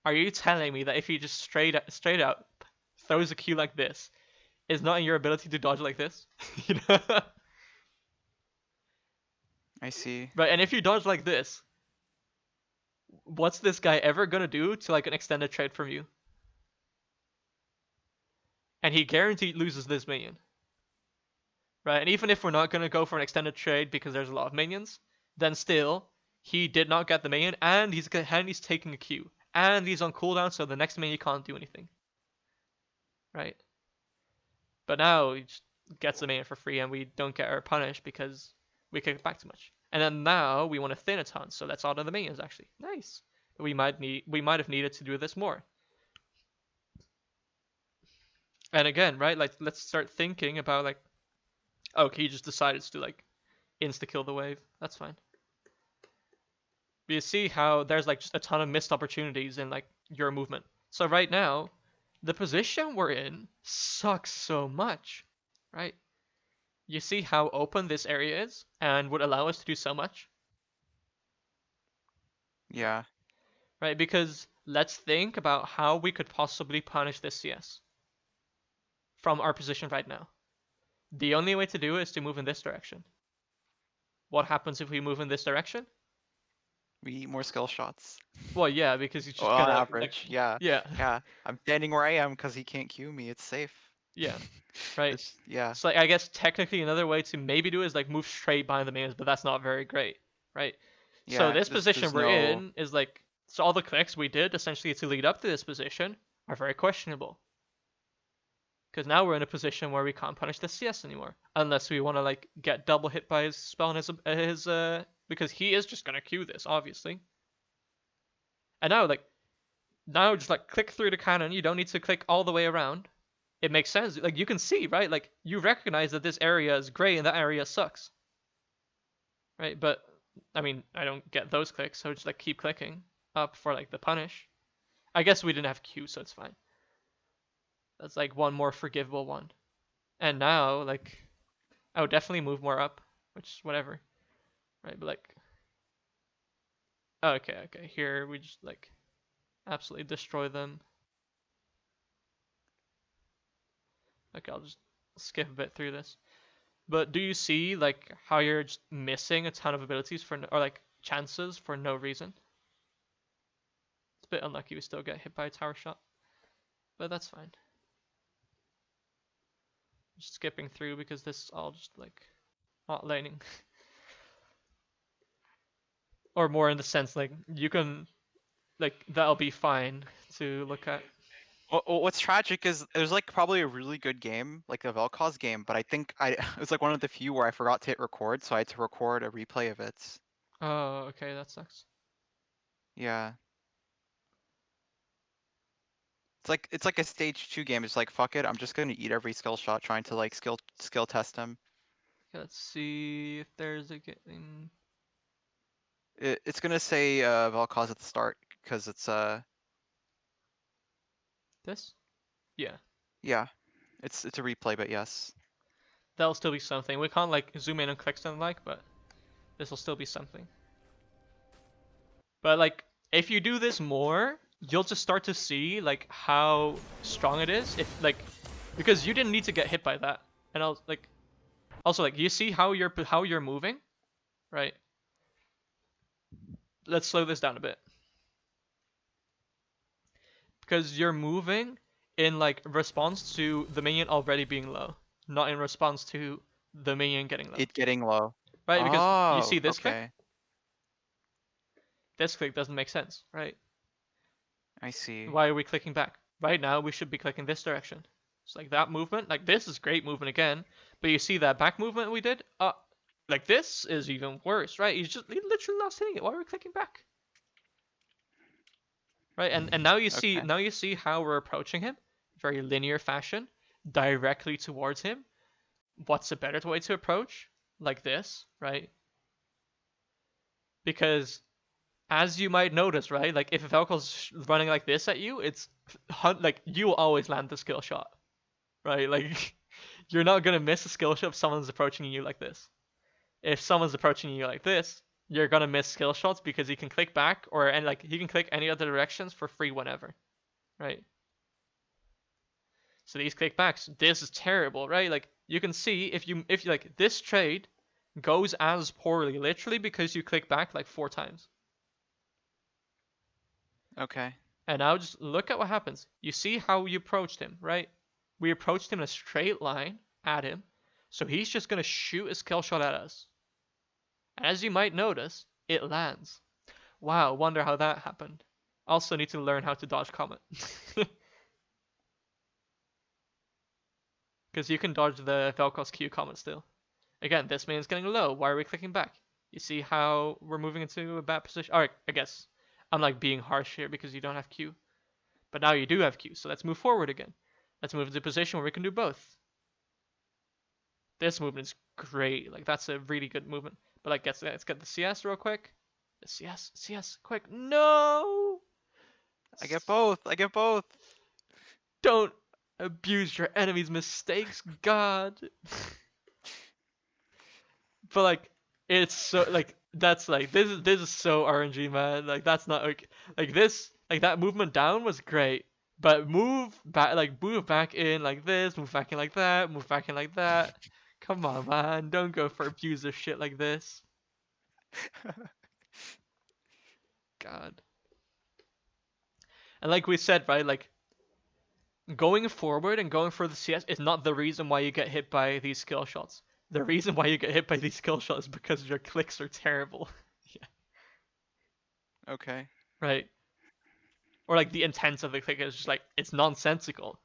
Are you telling me that if he just straight out throws a Q like this, is not in your ability to dodge like this? You know? I see. Right, and if you dodge like this, what's this guy ever gonna do to like an extended trade from you? And he guaranteed loses this minion. Right, and even if we're not gonna go for an extended trade because there's a lot of minions, then still, he did not get the minion, and he's taking a Q. And he's on cooldown, so the next minion can't do anything. Right? But now he just gets the minion for free, and we don't get our punish because we kick back too much. And then now we want to thin a ton, so let's auto the minions actually. Nice. We might have needed to do this more. And again, right, like let's start thinking about like, okay, he just decided to like insta kill the wave. That's fine. But you see how there's like just a ton of missed opportunities in like your movement. So right now, the position we're in sucks so much, right? You see how open this area is and would allow us to do so much? Yeah. Right? Because let's think about how we could possibly punish this CS from our position right now. The only way to do it is to move in this direction. What happens if we move in this direction? We eat more skill shots. Well, yeah, because he's just On gonna average, yeah. yeah, Yeah. I'm standing where I am because he can't Q me. It's safe. yeah, right. Yeah. So like, I guess technically another way to maybe do it is like move straight behind the minions, but that's not very great, right? So Yeah. this position there's we're no... in is like, so all the clicks we did essentially to lead up to this position are very questionable. Because now we're in a position where we can't punish the CS anymore, unless we want to like get double hit by his spell and his because he is just gonna Q this obviously. And now just like click through the cannon. You don't need to click all the way around. It makes sense. Like you can see, right? Like you recognize that this area is gray and that area sucks, right? But I mean, I don't get those clicks, so just like keep clicking up for like the punish. I guess we didn't have Q, so it's fine. That's like one more forgivable one. And now, like, I would definitely move more up, which whatever, right? But like, okay, here we just like absolutely destroy them. Okay, I'll just skip a bit through this. But do you see like how you're just missing a ton of abilities for or like chances for no reason? It's a bit unlucky we still get hit by a tower shot, but that's fine. Just skipping through because this is all just like not laning. Or more in the sense like you can like that'll be fine to look at. What's tragic is there's like probably a really good game, like the Vel'Koz game, but I think it was like one of the few where I forgot to hit record, so I had to record a replay of it. Oh, okay, that sucks. Yeah. It's like a stage 2 game. It's like fuck it, I'm just gonna eat every skill shot trying to like skill test him. Okay, let's see if there's a getting. It's gonna say Vel'Koz at the start because it's This? Yeah. yeah. It's a replay, but yes. That'll still be something. We can't like zoom in and click something like, but this will still be something. But like if you do this more, you'll just start to see like how strong it is. If like because you didn't need to get hit by that. And I'll like also like you see how you're moving, right? Let's slow this down a bit. Because you're moving in like response to the minion already being low, not in response to the minion getting low. It getting low. Right, because Oh, you see this okay. click? This click doesn't make sense, right? I see. Why are we clicking back? Right now we should be clicking this direction. It's like that movement, like this is great movement again, but you see that back movement we did? Like this is even worse, right? He literally lost hitting it. Why are we clicking back? Right, and now you see Okay. now you see how we're approaching him, very linear fashion, directly towards him. What's a better way to approach? Like this, right? Because as you might notice, right, like if Vel'Koz's running like this at you, it's like you will always land the skill shot, right? Like you're not gonna miss a skill shot if someone's approaching you like this. If someone's approaching you like this, you're gonna miss skill shots because he can click back and like he can click any other directions for free whenever, right? So these clickbacks, this is terrible, right? Like you can see if you like this trade goes as poorly literally because you click back like 4 times. Okay. And now just look at what happens. You see how we approached him, right? We approached him in a straight line at him. So he's just going to shoot a skill shot at us. As you might notice, it lands. Wow, wonder how that happened. Also need to learn how to dodge Comet. Because you can dodge the Vel'Koz Q Comet still. Again, this man's getting low. Why are we clicking back? You see how we're moving into a bad position? Alright, I guess I'm like being harsh here because you don't have Q. But now you do have Q, so let's move forward again. Let's move into a position where we can do both. This movement is great. Like that's a really good movement. But like let's get the CS real quick. The CS, quick. No! I get both. I get both. Don't abuse your enemy's mistakes, God. But like it's so like that's like this is so RNG, man. Like that's not like this like that movement down was great. But move back in like this, move back in like that, move back in like that. Come on, man. Don't go for abuser shit like this. God. And like we said, right, like going forward and going for the CS is not the reason why you get hit by these skill shots. The reason why you get hit by these skill shots is because your clicks are terrible. Okay. Right? Or like the intent of the click is just like it's nonsensical.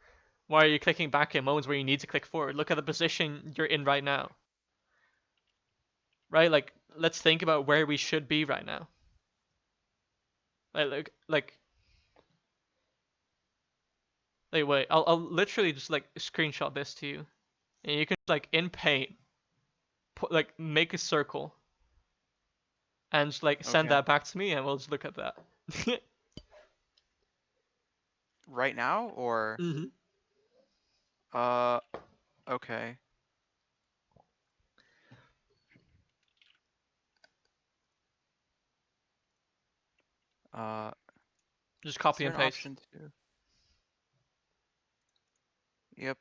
Why are you clicking back in moments where you need to click forward? Look at the position you're in right now. Right? Like, let's think about where we should be right now. Like, wait. I'll literally just like screenshot this to you, and you can like in Paint, put like make a circle, and just like send Okay. that back to me, and we'll just look at that. Right now or Mm-hmm. okay. Uh, Just is copy there and an paste. option to? Yep.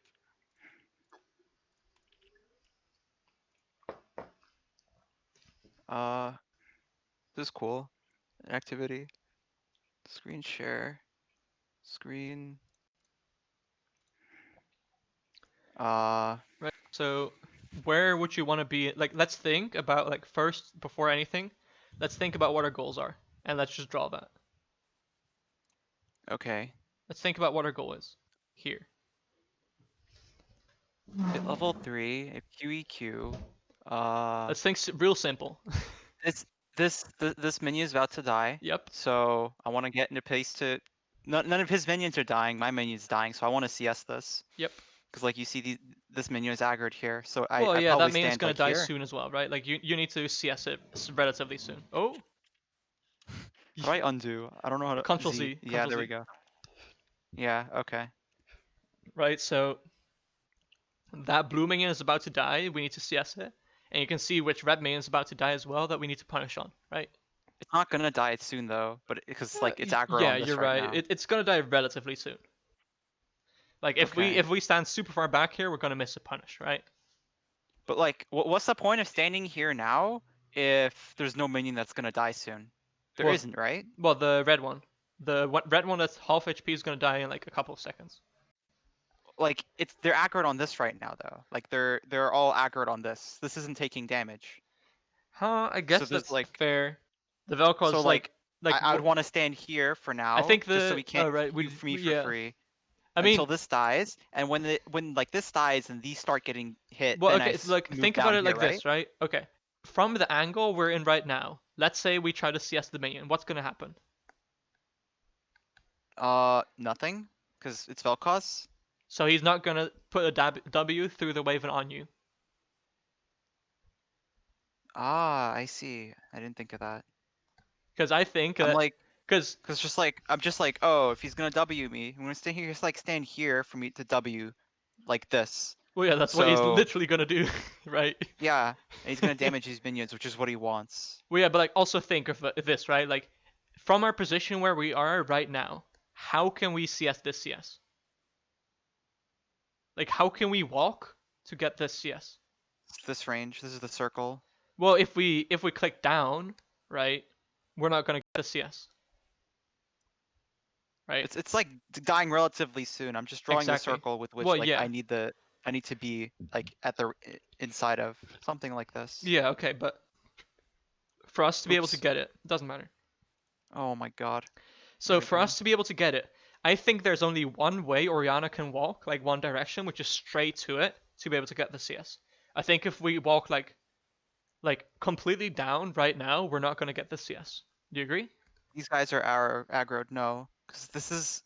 This is cool. Activity. Screen share. Screen. Right. So where would you want to be? Like, let's think about like first before anything, let's think about what our goals are, and let's just draw that. Okay. Let's think about what our goal is here. At level 3, if QEQ, Let's think real simple. it's this minion is about to die. Yep. So I want to get into place to. None of his minions are dying. My minion's dying, so I want to CS this. Yep. Because like you see, this minion is aggroed here, so Well, I yeah, that probably means it's stand gonna like die here. soon as well, right? Like you need to CS it relatively soon. Oh. How do I undo? I don't know how to. Control Z. Yeah, Control there Z. we go. Yeah. Okay. Right. So that blue minion is about to die. We need to CS it, and you can see which red minion is about to die as well that we need to punish on, right? It's not gonna die soon though, but because like it's aggro Yeah, on this you're right right. now. It's gonna die relatively soon. Like Okay. if we stand super far back here, we're gonna miss a punish, right? But like, what's the point of standing here now if there's no minion that's gonna die soon? There Well, isn't, right? Well, the red one, red one that's half HP is gonna die in like a couple of seconds. Like they're aggroed on this right now though. Like they're all aggroed on this. This isn't taking damage. Huh? I So guess there's that's like fair. The so Vel'Koz like like I would want to stand here for I now, think just so the we can't right queue for me for yeah. free I until mean, this dies. And when like this dies and these start getting hit, well, then okay, it's like move think about down it here, like right? this, right? Okay, from the angle we're in right now, let's say we try to CS the minion. What's gonna happen? Nothing, because it's Vel'Koz. So he's not gonna put a W through the wave and on you. Ah, I see. I didn't think of that. Because I think I'm that like, because cause just like I'm just like, oh, if he's gonna W me, I'm gonna stay here. Just like stand here for me to W, like this. well, yeah, that's what he's So literally gonna do, right? yeah, and he's gonna damage his minions, which is what he wants. Well, yeah, but like also think of this, right? Like from our position where we are right now, how can we CS this CS? Like how can we walk to get this CS? It's this range. This is the circle. Well, if we click down, right, we're not gonna get the CS. Right? It's like dying relatively soon. I'm just drawing the Exactly. circle with which Well, like yeah. I need to be like at the inside of something like this. Yeah, okay, but for us to be able to Oops. get it doesn't matter. Oh my god. So There we for go. us to be able to get it, I think there's only one way Orianna can walk, like one direction, which is straight to it to be able to get the CS. I think if we walk like completely down right now, we're not gonna get the CS. Do you agree? These guys are aggroed. No, because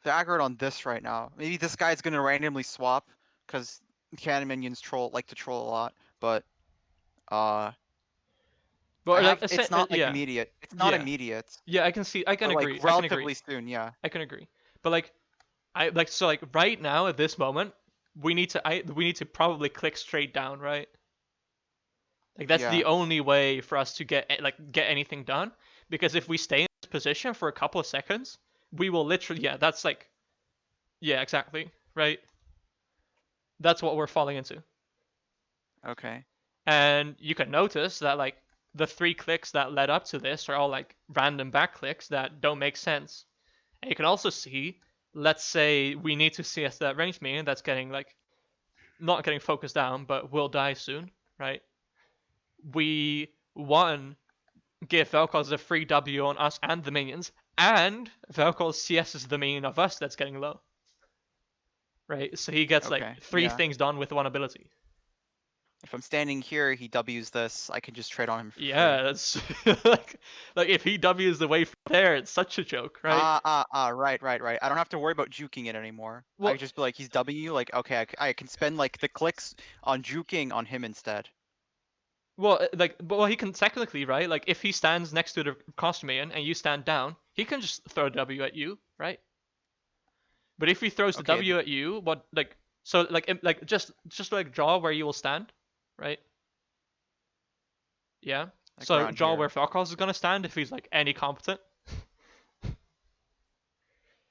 they're aggroed on this right now. Maybe this guy's gonna randomly swap because cannon minions like to troll a lot. But But like, it's not like yeah, immediate. It's not yeah, immediate. yeah. I can see. I can But agree. like I can relatively agree. soon, yeah. I can agree. But like, I like so like right now at this moment, we need to probably click straight down, right? Like that's the Yeah. only way for us to get anything done. Because if we stay in this position for a couple of seconds, we will literally that's like, yeah, exactly, right? That's what we're falling into. Okay. And you can notice that like the 3 clicks that led up to this are all like random back clicks that don't make sense. And you can also see, let's say we need to CS that range minion that's getting like not getting focused down, but will die soon, right? We give Vel'Koz a free W on us and the minions, and Vel'Koz CS's the minion of us that's getting low. right? So he gets Okay, like 3 yeah. things done with 1 ability. If I'm standing here, he W's this, I can just trade on him for free. Yeah, that's like if he W's the way from there, it's such a joke, right? Right. I don't have to worry about juking it anymore. I Well, can just be like, he's W, like, okay, I can spend like the clicks on juking on him instead. well, he can technically, right? Like if he stands next to the costume and you stand down, he can just throw a W at you, right? But if he throws the Okay, W at you, what like so like just like draw where you will stand, right? Yeah. like So around draw here. where Falkos is gonna stand if he's like any competent.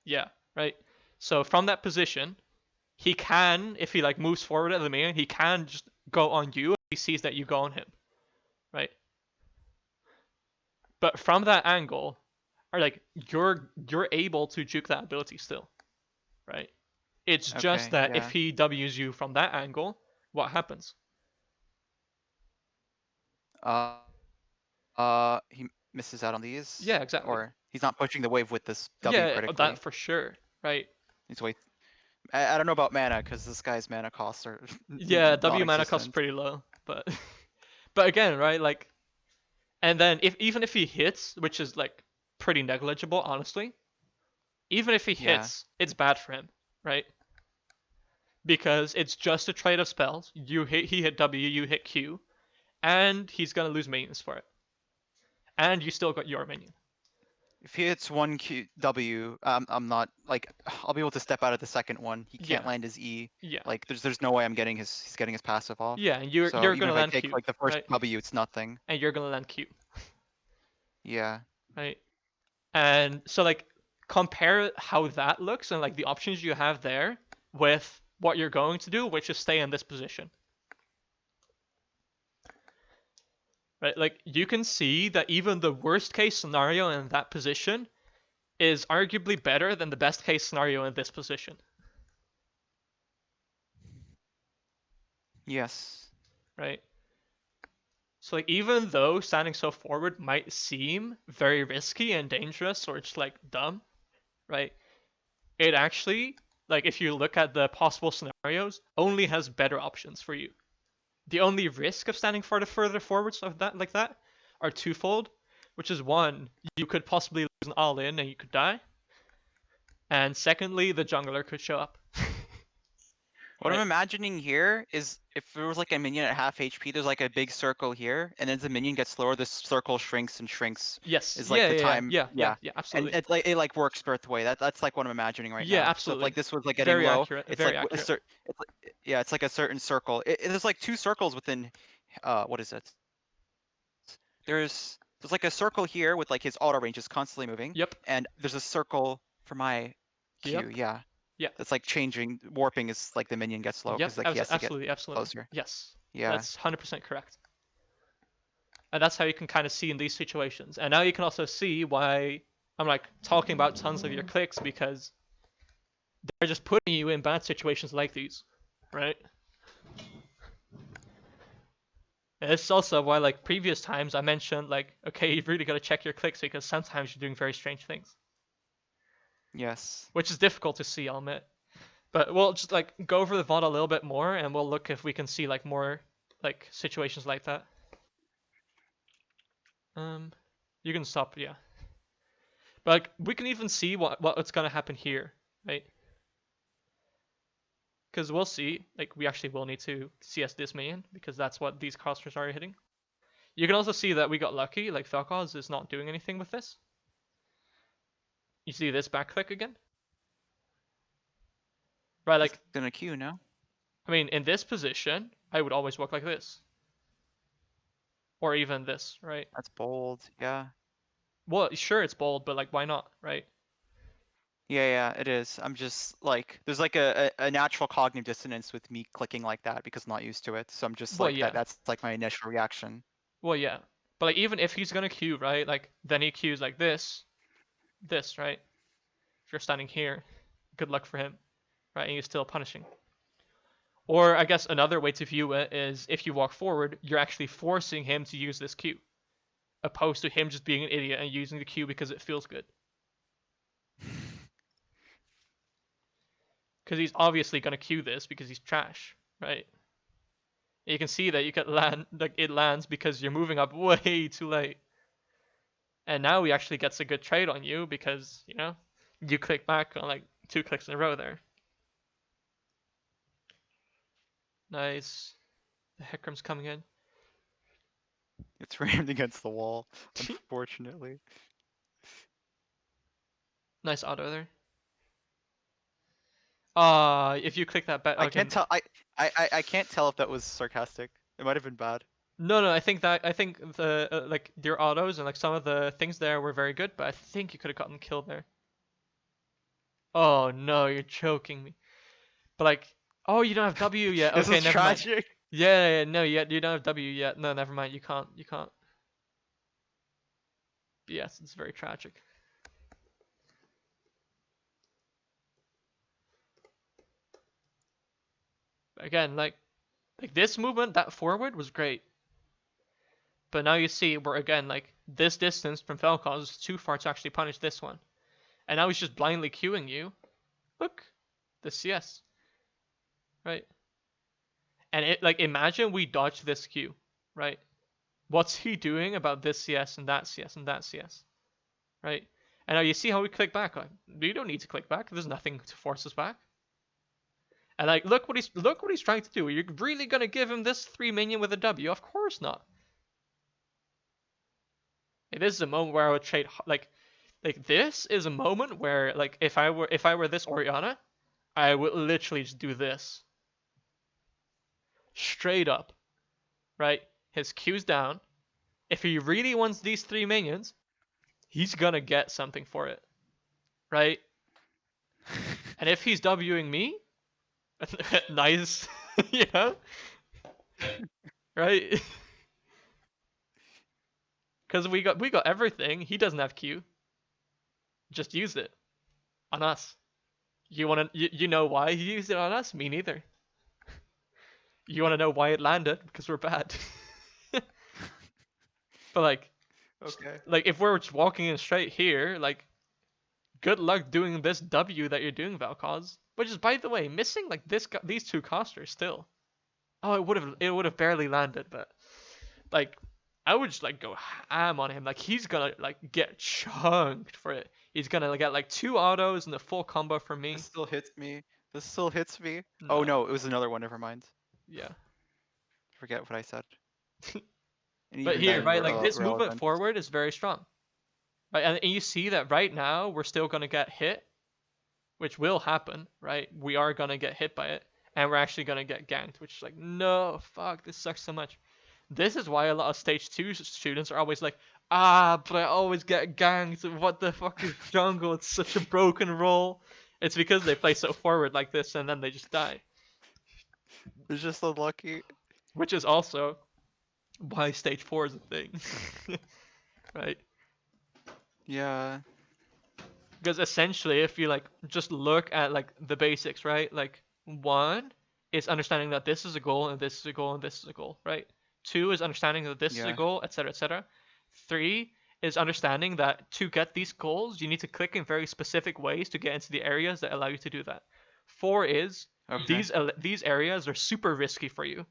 Yeah, right. So from that position, he can, if he like moves forward at the main, he can just go on you if he sees that you go on him, right? But from that angle, or like you're able to juke that ability still, right? It's just Okay, that if yeah. he W's you from that angle, what happens? Uh, he misses out on these, Yeah, exactly. or he's not pushing the wave with this W Yeah, that critically. for sure, right? He's way. I don't know about mana because this guy's mana costs are Yeah, W mana costs non-existent. pretty low, but but again, right? Like, and then if even if he hits, which is like pretty negligible, honestly, even if he Yeah. hits, it's bad for him, right? Because it's just a trade of spells. He hit W, you hit Q, and he's gonna lose minions for it. And you still got your minion. If he hits one W, I'm not like I'll be able to step out of the second one. He can't Yeah, land his E. yeah, Like there's no way he's getting his passive off. yeah. And So you're even gonna if I land take Q, like the first right? W, it's nothing. And you're gonna land Q, Yeah. right? And so like compare how that looks and like the options you have there with what you're going to do, which is stay in this position. Right? Like you can see that even the worst case scenario in that position is arguably better than the best case scenario in this position. Yes. Right? So like even though standing so forward might seem very risky and dangerous or just like dumb, right? It actually, like if you look at the possible scenarios, only has better options for you. The only risk of standing further forwards of that like that are twofold, which is one, you could possibly lose an all in and you could die. And secondly, the jungler could show up. What I'm Right? imagining here is if there was like a minion at half HP, there's like a big circle here, and as the minion gets slower, this circle shrinks and shrinks. Yes. Is like Yeah, the yeah, yeah, time. yeah, yeah, Yeah. yeah, And absolutely. it like works both way. That's like what I'm imagining right Yeah, now. So if absolutely. like this was like getting Very low, accurate. it's Very like accurate. it's like, yeah, it's like a certain circle. There's like 2 circles within what is it? There's like a circle here with like his auto range is constantly moving, Yep. and there's a circle for my Q. Yep. Yeah. Yeah. That's like changing, warping is like the minion gets slow because Yep. like he has to get Absolutely. Absolutely. closer. Yes. Yeah. That's 100% correct. And that's how you can kind of see in these situations. And now you can also see why I'm like talking about tons of your clicks because they're just putting you in bad situations like these, right? And this is also why like previous times I mentioned like, okay, you've really got to check your clicks because sometimes you're doing very strange things, Yes. which is difficult to see, I'll admit. But we'll just like go over the VOD a little bit more and we'll look if we can see like more like situations like that. You can stop, yeah. But like, we can even see what's gonna happen here, right? Because we'll see, like we actually will need to CS this minion because that's what these casters are hitting. You can also see that we got lucky, like Falcons is not doing anything with this. You see this back click again? Right, like, It's gonna queue, no? I mean, in this position, I would always walk like this. Or even this, right? That's bold. Yeah. Well, sure, it's bold, but like, why not, right? Yeah, it is. I'm just like there's like a natural cognitive dissonance with me clicking like that because I'm not used to it. So I'm just Well, like yeah. that's like my initial reaction. Well, yeah. But like, even if he's gonna queue, right? Like, then he queues like this, right? If you're standing here, good luck for him, right? And he's still punishing. Or I guess another way to view it is if you walk forward, you're actually forcing him to use this Q, opposed to him just being an idiot and using the Q because it feels good. because he's obviously gonna Q this because he's trash, right? You can see that you can land, like it lands because you're moving up way too late. And now he actually gets a good trade on you because, you know, you click back on like 2 clicks in a row there. Nice. The Hecarim's coming in. It's rammed against the wall, unfortunately. Nice auto there. If you click that bet, I can't tell. I can't tell if that was sarcastic. It might have been bad. No, I think the like your autos and like some of the things there were very good, but I think you could have gotten killed there. Oh no, you're choking me. But like, oh, you don't have W yet. This Okay, is never mind. tragic. Yeah, no, you don't have W yet. No, never mind. You can't. Yes, it's very tragic. Again, like this movement, that forward was great. But now you see we're again like this distance from Falcon is too far to actually punish this one. And now he's just blindly queuing you. Look, the CS. Right? And it like imagine we dodge this Q, right? What's he doing about this CS and that CS and that CS? Right? And now you see how we click back. Like, we don't need to click back. There's nothing to force us back. And like look what he's trying to do. You're really gonna give him this 3 minion with a W? Of course not. It is a moment where I would trade like this is a moment where like if I were this Orianna, I would literally just do this. Straight up. Right? His Q's down. If he really wants these 3 minions, he's gonna get something for it. Right? And if he's Wing me, nice, you know? Right? Because we got everything. He doesn't have Q. Just use it on us. You know why he used it on us? Me neither. You wanna know why it landed? Because we're bad. But like, Okay. like if we're just walking in straight here, like, good luck doing this W that you're doing, Valkaz. Which is, by the way, missing like these 2 costers still. Oh, it would have barely landed, but like, I would just like go ham on him. Like he's gonna like get chunked for it. He's gonna get like 2 autos and the full combo from me. This still hits me. This still hits me. Oh no, it was another one. Never mind. Yeah. Forget what I said. And But even here, then, right, like this movement irrelevant. forward is very strong. Right, and you see that right now we're still gonna get hit, which will happen, right? We are gonna get hit by it, and we're actually gonna get ganked, which is like, no, fuck, this sucks so much. This is why a lot of stage 2 students are always like, but I always get ganked. What the fuck is jungle? It's such a broken role. It's because they play so forward like this, and then they just die. It's just unlucky. Which is also why stage 4 is a thing, right? Yeah. Because essentially, if you like just look at like the basics, right? Like 1 is understanding that this is a goal and this is a goal and this is a goal, right? 2 is understanding that this is a goal, etc., etc. 3 is understanding that to get these goals, you need to click in very specific ways to get into the areas that allow you to do that. 4 is these areas are super risky for you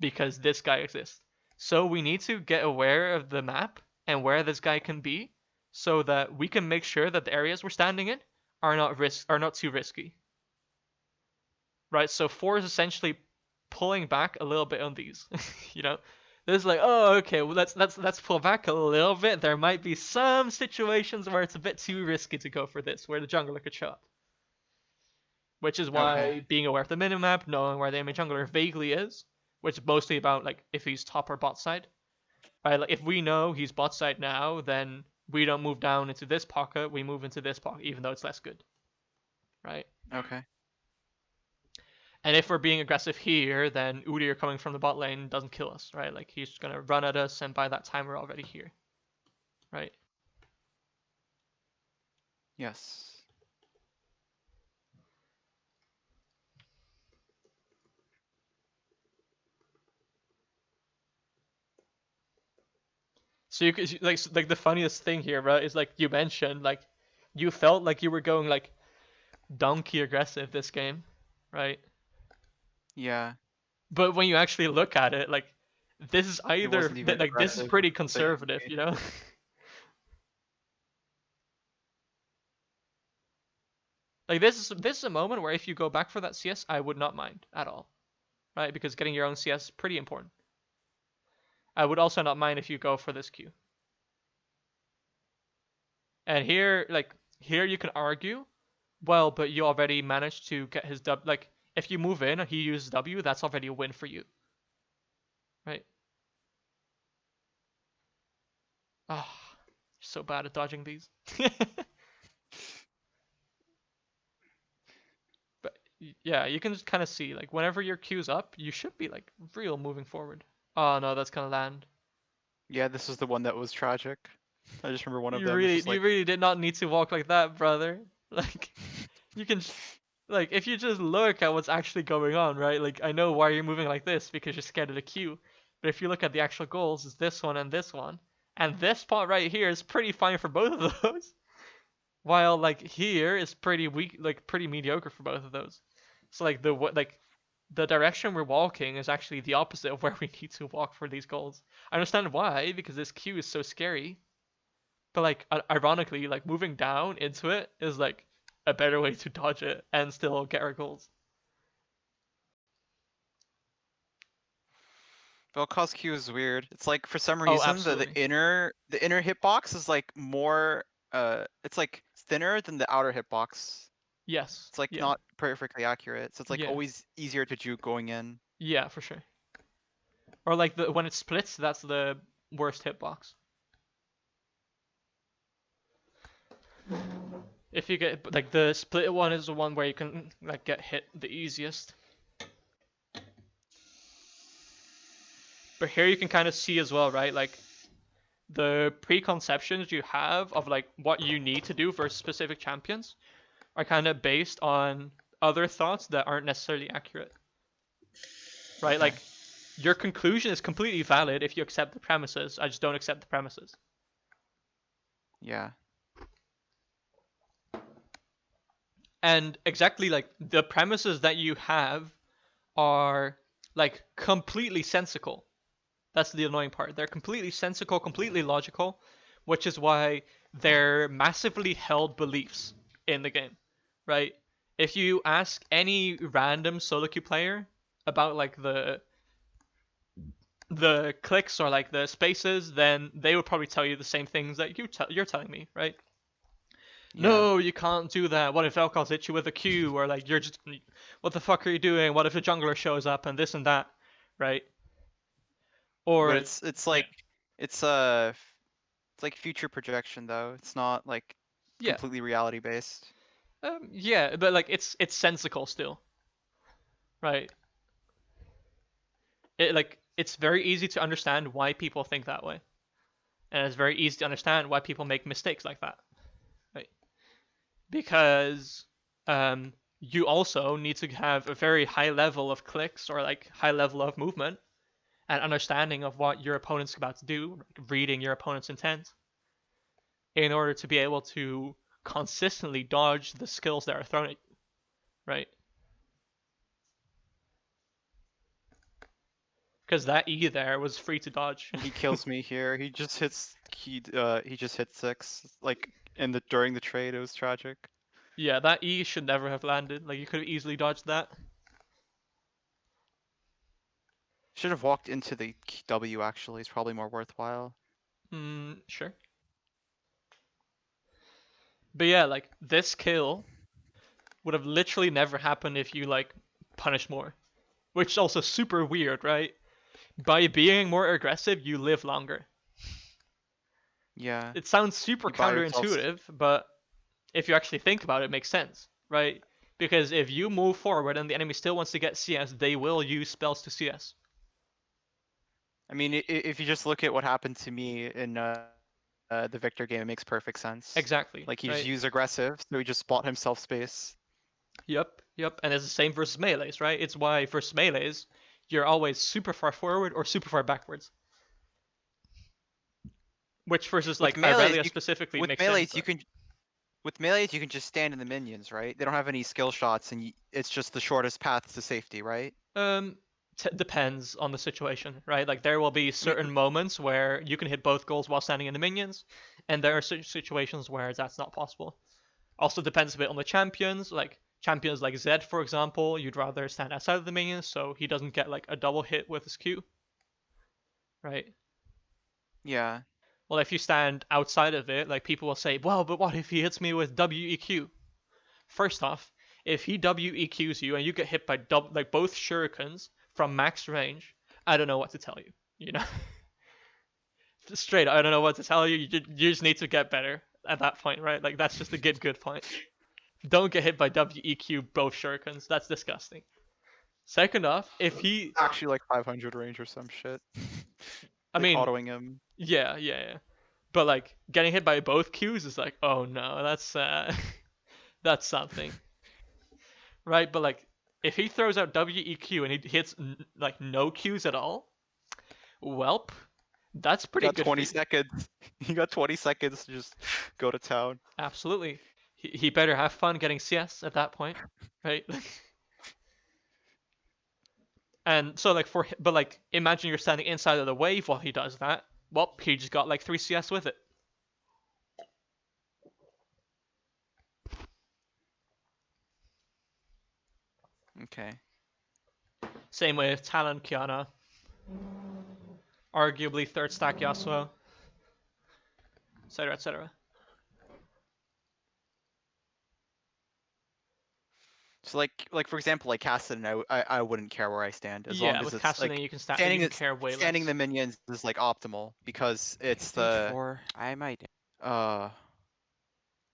because this guy exists. So we need to get aware of the map and where this guy can be, so that we can make sure that the areas we're standing in are not too risky. Right? So 4 is essentially pulling back a little bit on these. You know? This is like, oh, okay, well, let's pull back a little bit. There might be some situations where it's a bit too risky to go for this, where the jungler could show up. Which is why being aware of the minimap, knowing where the enemy jungler vaguely is, which is mostly about like if he's top or bot side. Right? Like if we know he's bot side now, then we don't move down into this pocket, we move into this pocket, even though it's less good. Right? Okay. And if we're being aggressive here, then Udyr coming from the bot lane doesn't kill us, right? Like he's just gonna run at us, and by that time we're already here. Right? Yes. So you could like the funniest thing here, right, is like you mentioned like you felt like you were going like donkey aggressive this game, right? Yeah. But when you actually look at it, like this is It either wasn't even like this is aggressive. pretty It's like, conservative, you know? Like this is a moment where if you go back for that CS, I would not mind at all, right? Because getting your own CS is pretty important. I would also not mind if you go for this Q. And here, like here, you can argue, well, but you already managed to get his W. Like if you move in and he uses W, that's already a win for you, right? Ah, oh, so bad at dodging these. But yeah, you can just kind of see like whenever your Q's up, you should be like real moving forward. Oh no, that's gonna land. yeah, this was the one that was tragic. I just remember one of You them was really, just you like, really did not need to walk like that, brother. Like, you can, like, if you just look at what's actually going on, right? Like, I know why you're moving like this because you're scared of the Q, but if you look at the actual goals, it's this one, and this spot right here is pretty fine for both of those. While like here is pretty weak, like pretty mediocre for both of those. So like the direction we're walking is actually the opposite of where we need to walk for these goals. I understand why, because this Q is so scary. But like ironically, like moving down into it is like a better way to dodge it and still get our goals. Vel'Koz Q is weird. It's like for some Oh, reason the absolutely. inner hitbox is like more it's like thinner than the outer hitbox. Yes. It's like Yeah. not perfectly accurate. So it's like Yeah. always easier to juke going in. Yeah, for sure. Or like the when it splits, that's the worst hitbox. If you get like the split one is the one where you can like get hit the easiest. But here you can kind of see as well, right? Like the preconceptions you have of like what you need to do for specific champions are kind of based on other thoughts that aren't necessarily accurate. Right? Like your conclusion is completely valid if you accept the premises. I just don't accept the premises. Yeah. And exactly like the premises that you have are like completely sensical. That's the annoying part. They're completely sensical, completely logical, which is why they're massively held beliefs in the game, right? If you ask any random solo queue player about like the clicks or like the spaces, then they would probably tell you the same things that you're telling me, right? Yeah. No, you can't do that. What if Vel'Koz hits you with a Q? Or like you're just, what the fuck are you doing? What if a jungler shows up and this and that, right? But Or it's yeah, like it's it's like future projection though. It's not like yeah, completely reality based. yeah, but like it's sensical still, right? It like it's very easy to understand why people think that way, and it's very easy to understand why people make mistakes like that, right? Because you also need to have a very high level of clicks or like high level of movement and understanding of what your opponent's about to do, like reading your opponent's intent, in order to be able to consistently dodge the skills that are thrown at you, right? Because that E there was free to dodge. He kills me here. He just hit 6 like in the during the trade. It was tragic. Yeah, that E should never have landed. Like you could have easily dodged that. Should have walked into the W actually. It's probably more worthwhile. Sure. But yeah, like this kill would have literally never happened if you like punish more. Which is also super weird, right? By being more aggressive, you live longer. Yeah. It sounds super You buy yourself. counterintuitive, but if you actually think about it, it makes sense, right? Because if you move forward and the enemy still wants to get CS, they will use spells to CS. I mean, if you just look at what happened to me in the Victor game, it makes perfect sense. Exactly, Like he just right? used aggressive, so he just bought himself space. Yep. And it's the same versus melees, right? It's why versus melees, you're always super far forward or super far backwards. Which versus With like melees, Irelia specifically with makes sense. melees But... With melees, you can just stand in the minions, right? They don't have any skill shots, and it's just the shortest path to safety, right? Depends on the situation, right? Like there will be certain moments where you can hit both goals while standing in the minions, and there are situations where that's not possible. Also depends a bit on the champions. Like champions like Zed, for example, you'd rather stand outside of the minions so he doesn't get like a double hit with his Q, right? Yeah. Well, if you stand outside of it, like people will say, well, but what if he hits me with WEQ? First off, if he WEQs you and you get hit by like both shurikens from max range, I don't know what to tell you. You know, straight, I don't know what to tell you. You just need to get better at that point, right? Like that's just a good point. Don't get hit by WEQ both shurikens. That's disgusting. Second off, if he, Actually, like 500 range or some shit. I Like mean, autoing him. yeah. But like getting hit by both Qs is like, oh no, that's that's something, right? But like if he throws out WEQ and he hits like no Qs at all, welp, that's You pretty got good. 20 seconds. You got 20 seconds to just go to town. Absolutely. He better have fun getting CS at that point, right? And so like but like imagine you're standing inside of the wave while he does that. Well, he just got like 3 CS with it. Okay. Same with Talon Kiana. Arguably third stack Yasuo. Etc. Etc. So like for example, like Kassadin, I wouldn't care where I stand as long Yeah, as with it's like Kassadin you can standing you can care way standing less. the minions is like optimal because I it's think the 4. I might. uh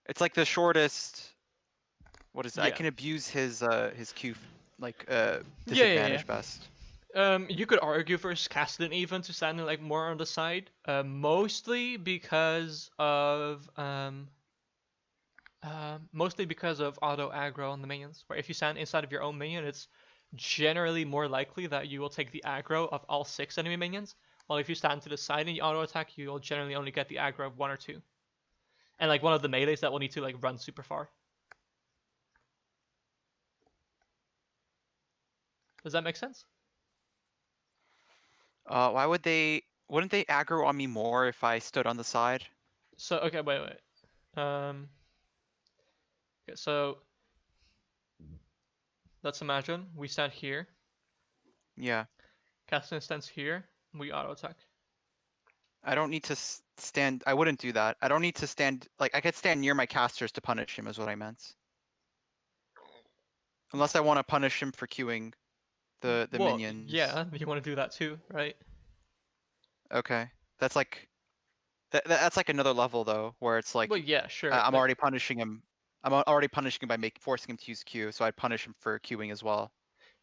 it's like the shortest. What is it? I Yeah. can abuse his Q like Yeah. disadvantage best. You could argue versus Kassadin even to standing like more on the side, mostly because of auto aggro on the minions. Where if you stand inside of your own minion, it's generally more likely that you will take the aggro of all 6 enemy minions. While if you stand to the side and you auto attack, you will generally only get the aggro of 1 or 2. And like one of the melees that will need to like run super far. Does that make sense? Why would they? Wouldn't they aggro on me more if I stood on the side? So okay, wait. Okay, so let's imagine we stand here. Yeah. Kassadin stands here. We auto attack. I don't need to stand. I wouldn't do that. I don't need to stand. Like I could stand near my casters to punish him. Is what I meant. Unless I want to punish him for queuing the Well, minions. yeah, you want to do that too, right? Okay. That's like that's like another level though, where it's like Well, yeah, sure. I'm like, already punishing him. I'm already punishing him by forcing him to use Q, so I'd punish him for queuing as well.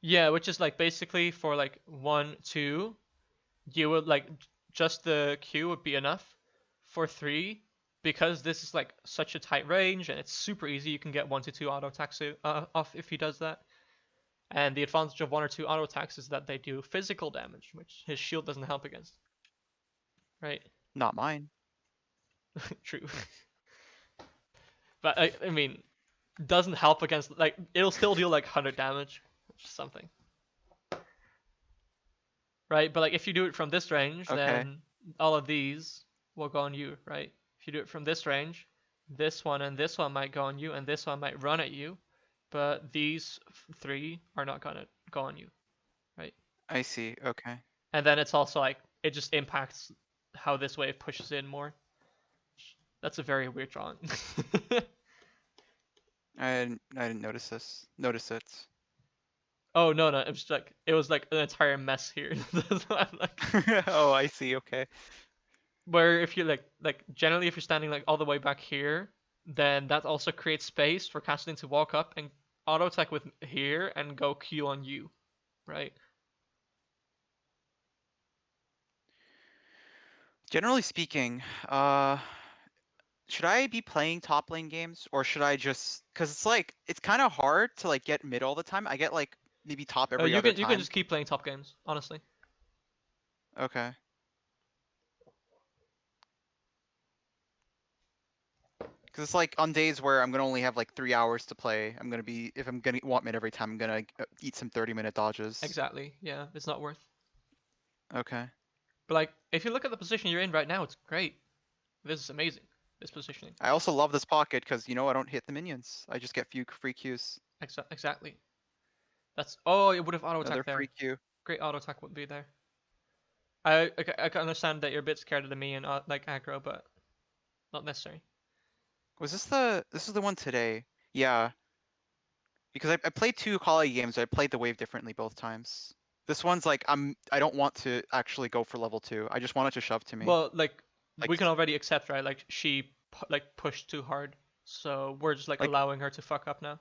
yeah, which is like basically for like 1, 2, you would like just the Q would be enough. For 3, because this is like such a tight range and it's super easy, you can get 1 to 2 auto attacks off if he does that. And the advantage of 1 or 2 auto attacks is that they do physical damage, which his shield doesn't help against. Right? Not mine. True. But I mean, doesn't help against like it'll still deal like 100 damage, which is something. Right? But like if you do it from this range, Okay. then all of these will go on you, right? If you do it from this range, this one and this one might go on you, and this one might run at you, but these 3 are not gonna go on you, right? I see. Okay. And then it's also like it just impacts how this wave pushes in more. That's a very weird drawing. I didn't notice this. Notice it. Oh no, it was like it was like an entire mess here. That's why I'm like, Oh, I see. Okay. where if you like generally if you're standing like all the way back here, then that also creates space for Kassadin to walk up and auto attack with here and go Q on you, right? Generally speaking, should I be playing top lane games or should I just? Because it's like it's kind of hard to like get mid all the time. I get like maybe top every other You can time. just keep playing top games, honestly. Okay. Because it's like on days where I'm gonna only have like 3 hours to play, I'm gonna be if I'm gonna want mid every time, I'm gonna eat some 30-minute dodges. Exactly. Yeah, it's not worth. Okay. But like, if you look at the position you're in right now, it's great. This is amazing. This positioning. I also love this pocket because you know I don't hit the minions. I just get few free Qs. Exactly. That's. Oh, it would have auto Another attacked there. free Q. Great auto attack would be there. I can understand that you're a bit scared of the minion like aggro, but not necessary. Was this is the one today? Yeah. Because I played 2 quality games, I played the wave differently both times. This one's like I don't want to actually go for level 2. I just want it to shove to me. Well, like Like we can already accept, right? Like she like pushed too hard, so we're just like Like- allowing her to fuck up now.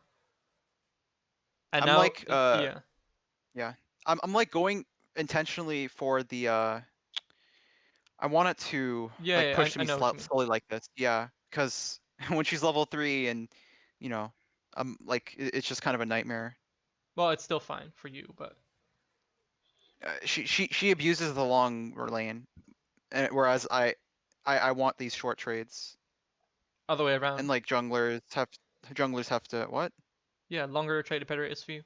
And I'm now, like, yeah, yeah. I'm like going intentionally for the I want it to yeah, like yeah, push to I me know what you mean. slowly like this. Yeah, because when she's level 3 and you know, like it's just kind of a nightmare. Well, it's still fine for you, but She abuses the long lane, whereas I want these short trades. other way around. And like junglers have to what? Yeah, longer trade better is for you.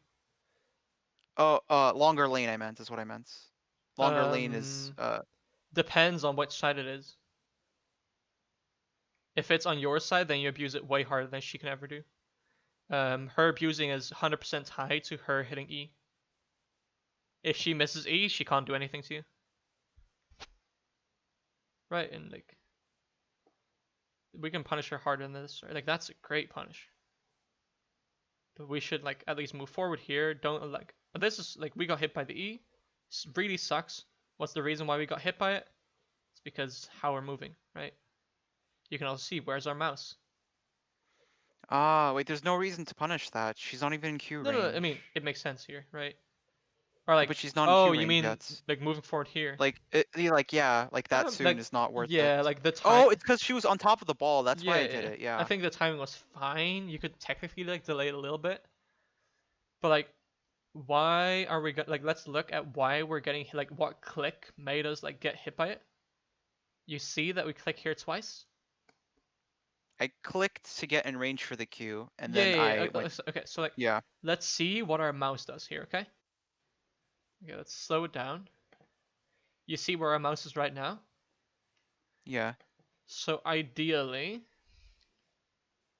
Oh, longer lane I meant is what I meant. Longer lane is Depends on which side it is. If it's on your side, then you abuse it way harder than she can ever do. Her abusing is 100% tied to her hitting E. If she misses E, she can't do anything to you. Right, and like we can punish her harder than this. Right? Like that's a great punish. But we should like at least move forward here. Don't like this is like we got hit by the E. This really sucks. What's the reason why we got hit by it? It's because how we're moving, right? You can also see where's our mouse. wait, there's no reason to punish that. She's not even in Q No, range. no, I mean it makes sense here, right? Or like, But she's not in oh, Q you range mean yet. like moving forward here? Like yeah, like that soon Like is not worth yeah, it. like the time. Oh, it's because she was on top of the ball. That's why I Yeah, did it. I Yeah. think the timing was fine. You could technically like delay it a little bit, but like, why are we like? Let's look at why we're getting like what click made us like get hit by it. You see that we click here twice. I clicked to get in range for the Q, and Yeah, then yeah, yeah. I went. Okay, so like, Yeah. let's see what our mouse does here. Okay. Okay, let's slow it down. You see where our mouse is right now. Yeah. So ideally,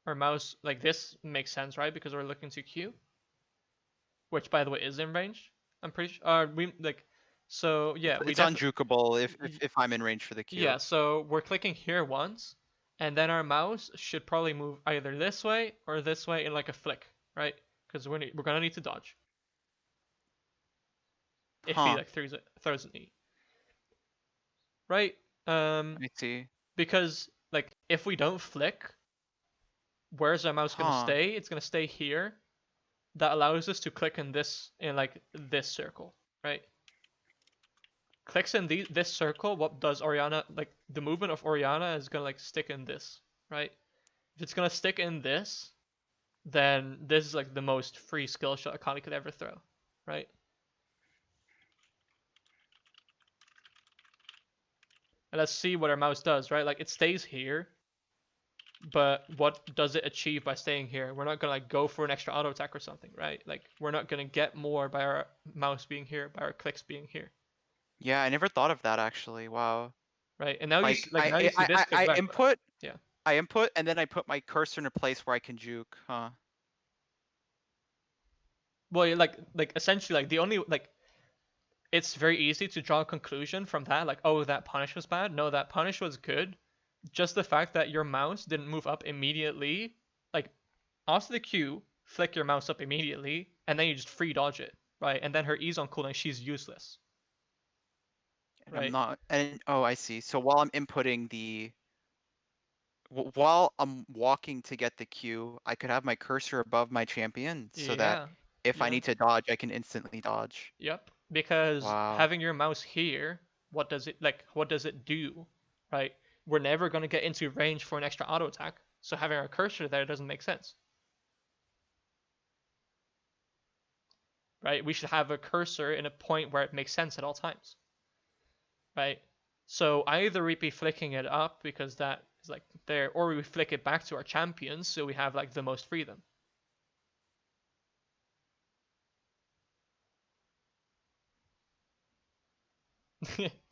our mouse like this makes sense, right? Because we're looking to Q, which by the way is in range. I'm pretty sure. We like, so yeah, we It's definitely. unjukable if I'm in range for the Q. Yeah, so we're clicking here once, and then our mouse should probably move either this way or this way in like a flick, right? Because we're gonna need to dodge if he Huh. like throws an E, right? I see. Because like if we don't flick, where's our mouse gonna Huh. stay? It's gonna stay here. That allows us to click in like this circle, right? Clicks in this circle. What does Orianna like? The movement of Orianna is gonna like stick in this, right? If it's gonna stick in this, then this is like the most free skill shot Akali could ever throw, right? And let's see what our mouse does, right? Like it stays here, but what does it achieve by staying here? We're not gonna like go for an extra auto attack or something, right? Like we're not gonna get more by our mouse being here, by our clicks being here, Yeah, I never thought of that actually. Wow. right? And now you Like now you see this click back. input. Yeah. I input and then I put my cursor in a place where I can juke. Huh. Well, like essentially like the only like it's very easy to draw a conclusion from that, like, oh, that punish was bad. No, that punish was good. Just the fact that your mouse didn't move up immediately, like after the Q, flick your mouse up immediately, and then you just free dodge it, right? And then her E's on cooldown, she's useless. And Right. I'm not. And oh, I see. So while I'm inputting while I'm walking to get the Q, I could have my cursor above my champion so that Yeah. if I Yeah. need to dodge, I can instantly dodge. Yep. Because Wow. having your mouse here, what does it do? Right? We're never gonna get into range for an extra auto attack, so having our cursor there doesn't make sense. Right? We should have a cursor in a point where it makes sense at all times. Right? So either we'd be flicking it up because that It's like there, or we flick it back to our champions, so we have like the most freedom.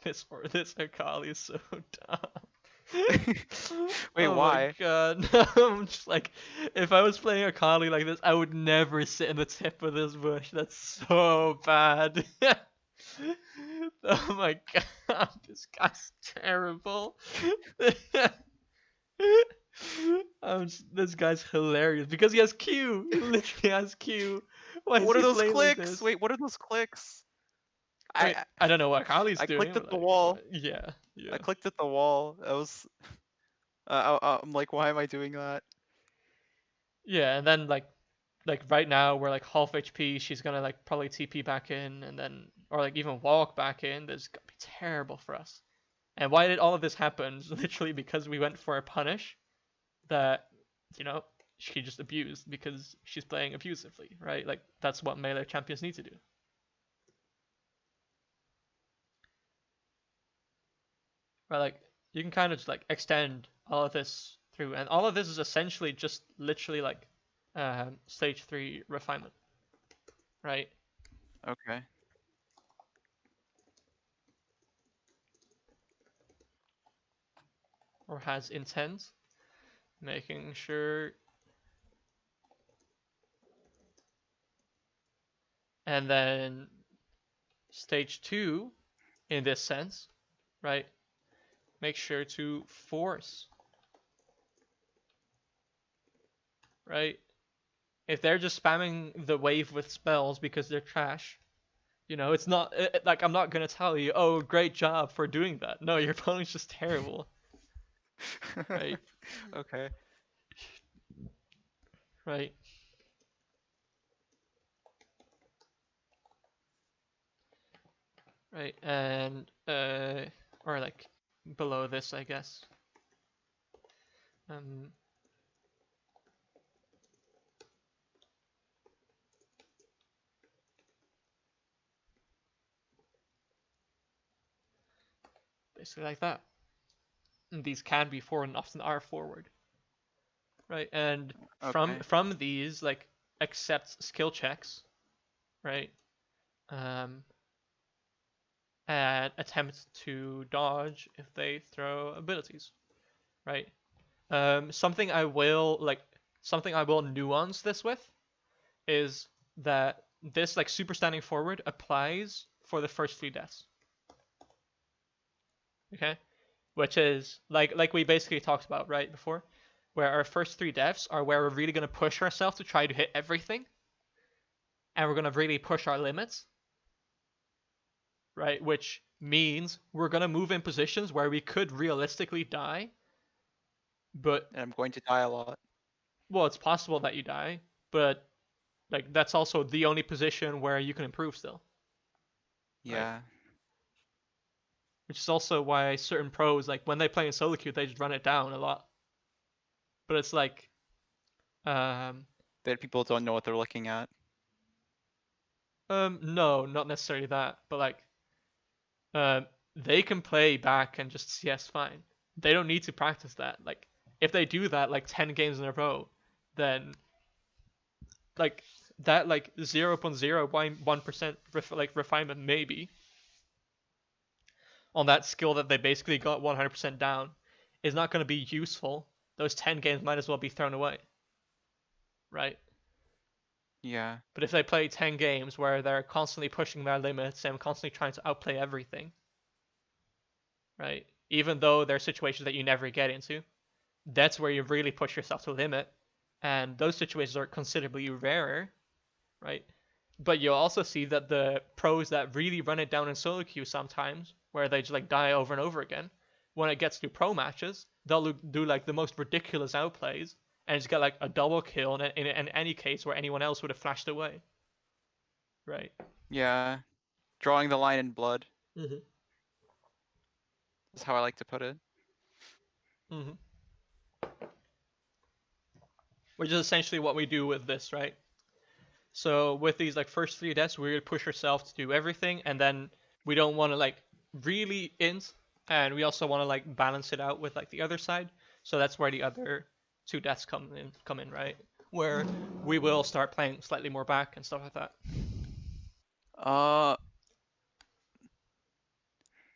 this Akali is so dumb. Wait, Oh why? my god, no, I'm just like, if I was playing Akali like this, I would never sit in the tip of this bush. That's so bad. Oh my god, this guy's terrible. This guy's hilarious because he has Q. He literally has Q. Why is What are he those playing like clicks? this? Wait, what are those clicks? I mean, I don't know what Akali's I doing. clicked at but, the like, wall. yeah. I clicked at the wall. I was. I'm like, why am I doing that? Yeah, and then like right now we're like half HP. She's gonna like probably TP back in, and then or like even walk back in. This is gonna be terrible for us. And why did all of this happen? Literally because we went for a punish that, you know, she just abused because she's playing abusively, right? Like that's what melee champions need to do. Right, like you can kind of just like extend all of this through, and all of this is essentially just literally like stage 3 refinement, right? Okay. Or has intent, making sure, and then stage 2 in this sense, right? Make sure to force, right? If they're just spamming the wave with spells because they're trash, you know, it's not like I'm not gonna tell you, oh, great job for doing that. No, your opponent's just terrible, right? Okay. Right. Right, and or like below this, I guess. Um, basically like that. And these can be forward and often are forward. Right, and Okay. from these, like accept skill checks, right? And attempt to dodge if they throw abilities, right? Something I will nuance this with is that this like super standing forward applies for the first 3 deaths. Okay, which is like we basically talked about right before, where our first 3 deaths are where we're really going to push ourselves to try to hit everything, and we're going to really push our limits, right? Which means we're going to move in positions where we could realistically die, but And I'm going to die a lot. well, it's possible that you die, but like that's also the only position where you can improve still. Yeah. Right? Which is also why certain pros, like when they play in solo queue, they just run it down a lot. But it's like, That people don't know what they're looking at. no, not necessarily that, but like, they can play back and just CS fine. They don't need to practice that. Like, if they do that like 10 games in a row, then like that like 0.01% like refinement maybe on that skill that they basically got 100% down is not going to be useful. Those 10 games might as well be thrown away, right? Yeah. But if they play 10 games where they're constantly pushing their limits and constantly trying to outplay everything, right? Even though there are situations that you never get into, that's where you really push yourself to the limit. And those situations are considerably rarer, right? But you'll also see that the pros that really run it down in solo queue sometimes, where they just like die over and over again, when it gets to pro matches, they'll do like the most ridiculous outplays and just get like a double kill in any case where anyone else would have flashed away. Right. Yeah. Drawing the line in blood Mm-hmm. is how I like to put it. Mm-hmm. Which is essentially what we do with this, right? So with these like first 3 deaths, we really push ourselves to do everything, and then we don't want to like really int, and we also want to like balance it out with like the other side. So that's where the other two deaths come in, right? Where we will start playing slightly more back and stuff like that. Uh,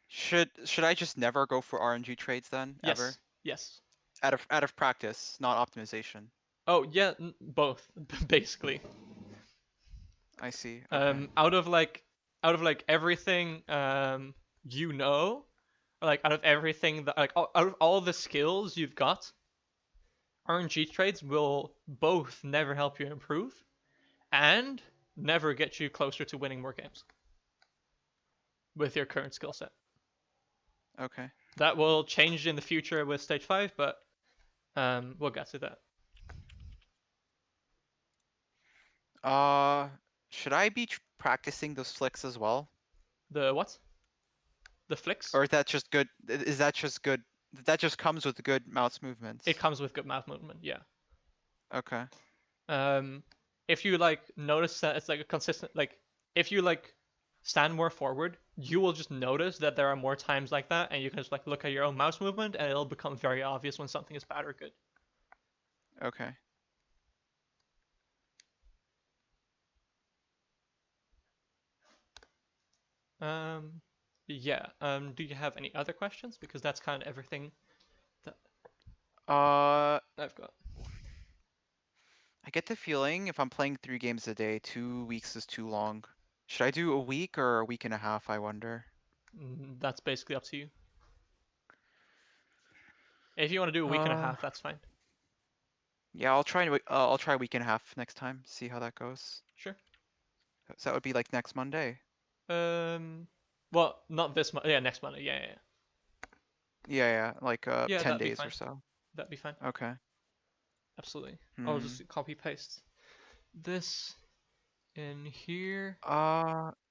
should I just never go for RNG trades then, ever? Yes. Yes. Out of practice, not optimization. Oh yeah, both basically. I see. Okay. Out of like everything you know, like out of everything that like out of all the skills you've got, RNG trades will both never help you improve and never get you closer to winning more games with your current skill set. Okay. That will change in the future with stage 5, but we'll get to that. Should I be practicing those flicks as well? The what? The flicks? Or is that just good? Is that just good? That just comes with good mouse movements. It comes with good mouth movement, yeah. Okay. If you like notice that it's like a consistent, like if you like stand more forward, you will just notice that there are more times like that, and you can just like look at your own mouse movement, and it'll become very obvious when something is bad or good. Okay. Yeah. Do you have any other questions? Because that's kind of everything that Uh, I've got. I get the feeling if I'm playing 3 games a day, 2 weeks is too long. Should I do a week or a week and a half, I wonder? That's basically up to you. If you want to do a week and a Uh, half, that's fine. yeah, I'll try a week and a half next time, see how that goes. Sure. So that would be like next Monday. Well, not this month. Yeah, next Monday. Yeah. Yeah, like Yeah, 10 that'd be days fine. or so. That'd be fine. Okay. Absolutely. I'll Hmm. just copy paste this in here.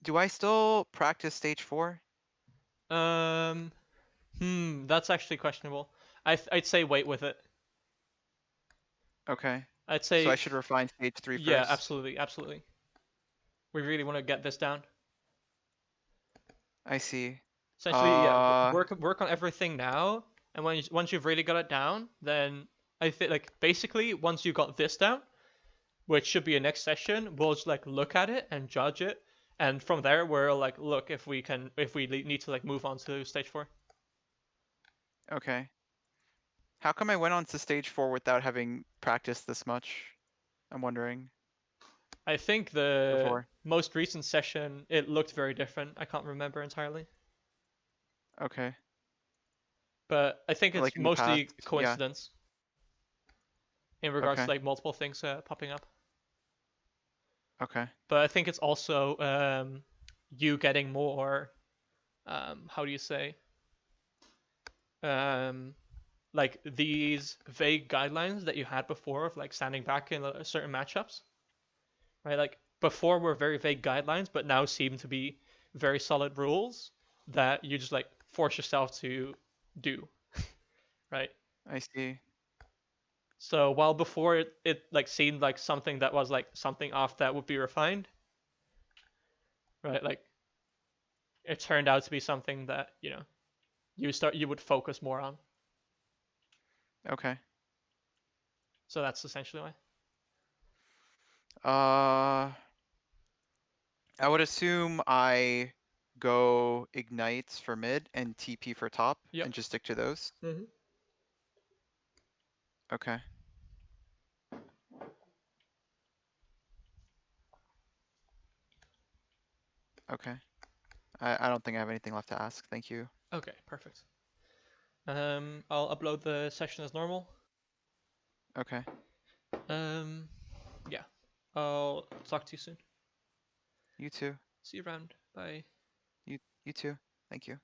Do I still practice stage 4? Um, that's actually questionable. I'd say wait with it. Okay. I'd So I say should refine stage 3 yeah, first? absolutely. We really want to get this down. I see. Essentially, yeah, Uh, work on everything now, and once you've really got it down, then I think like basically once you got this down, which should be a next session, we'll just like look at it and judge it, and from there we'll like look if we need to like move on to stage 4. okay. How come I went on to stage 4 without having practiced this much? I'm wondering. I think the Before. most recent session it looked very different. I can't remember entirely, Okay. but I think Or it's like in the past. mostly Yeah. coincidence in regards to Okay. like multiple things popping up. Okay. But I think it's also you getting more how do you say um, like these vague guidelines that you had before of like standing back in certain matchups, right? Like before were very vague guidelines, but now seem to be very solid rules that you just like force yourself to do, right? I see. So while before it like seemed like something that was like something off that would be refined, right? Like it turned out to be something that you would focus more on. Okay. So that's essentially why. I would assume I go ignites for mid and TP for top Yep. and just stick to those. Mm-hmm. Okay. Okay. I don't think I have anything left to ask. Thank you. Okay, perfect. I'll upload the session as normal. Okay. Yeah. I'll talk to you soon. You too. See you around. Bye. You too. Thank you.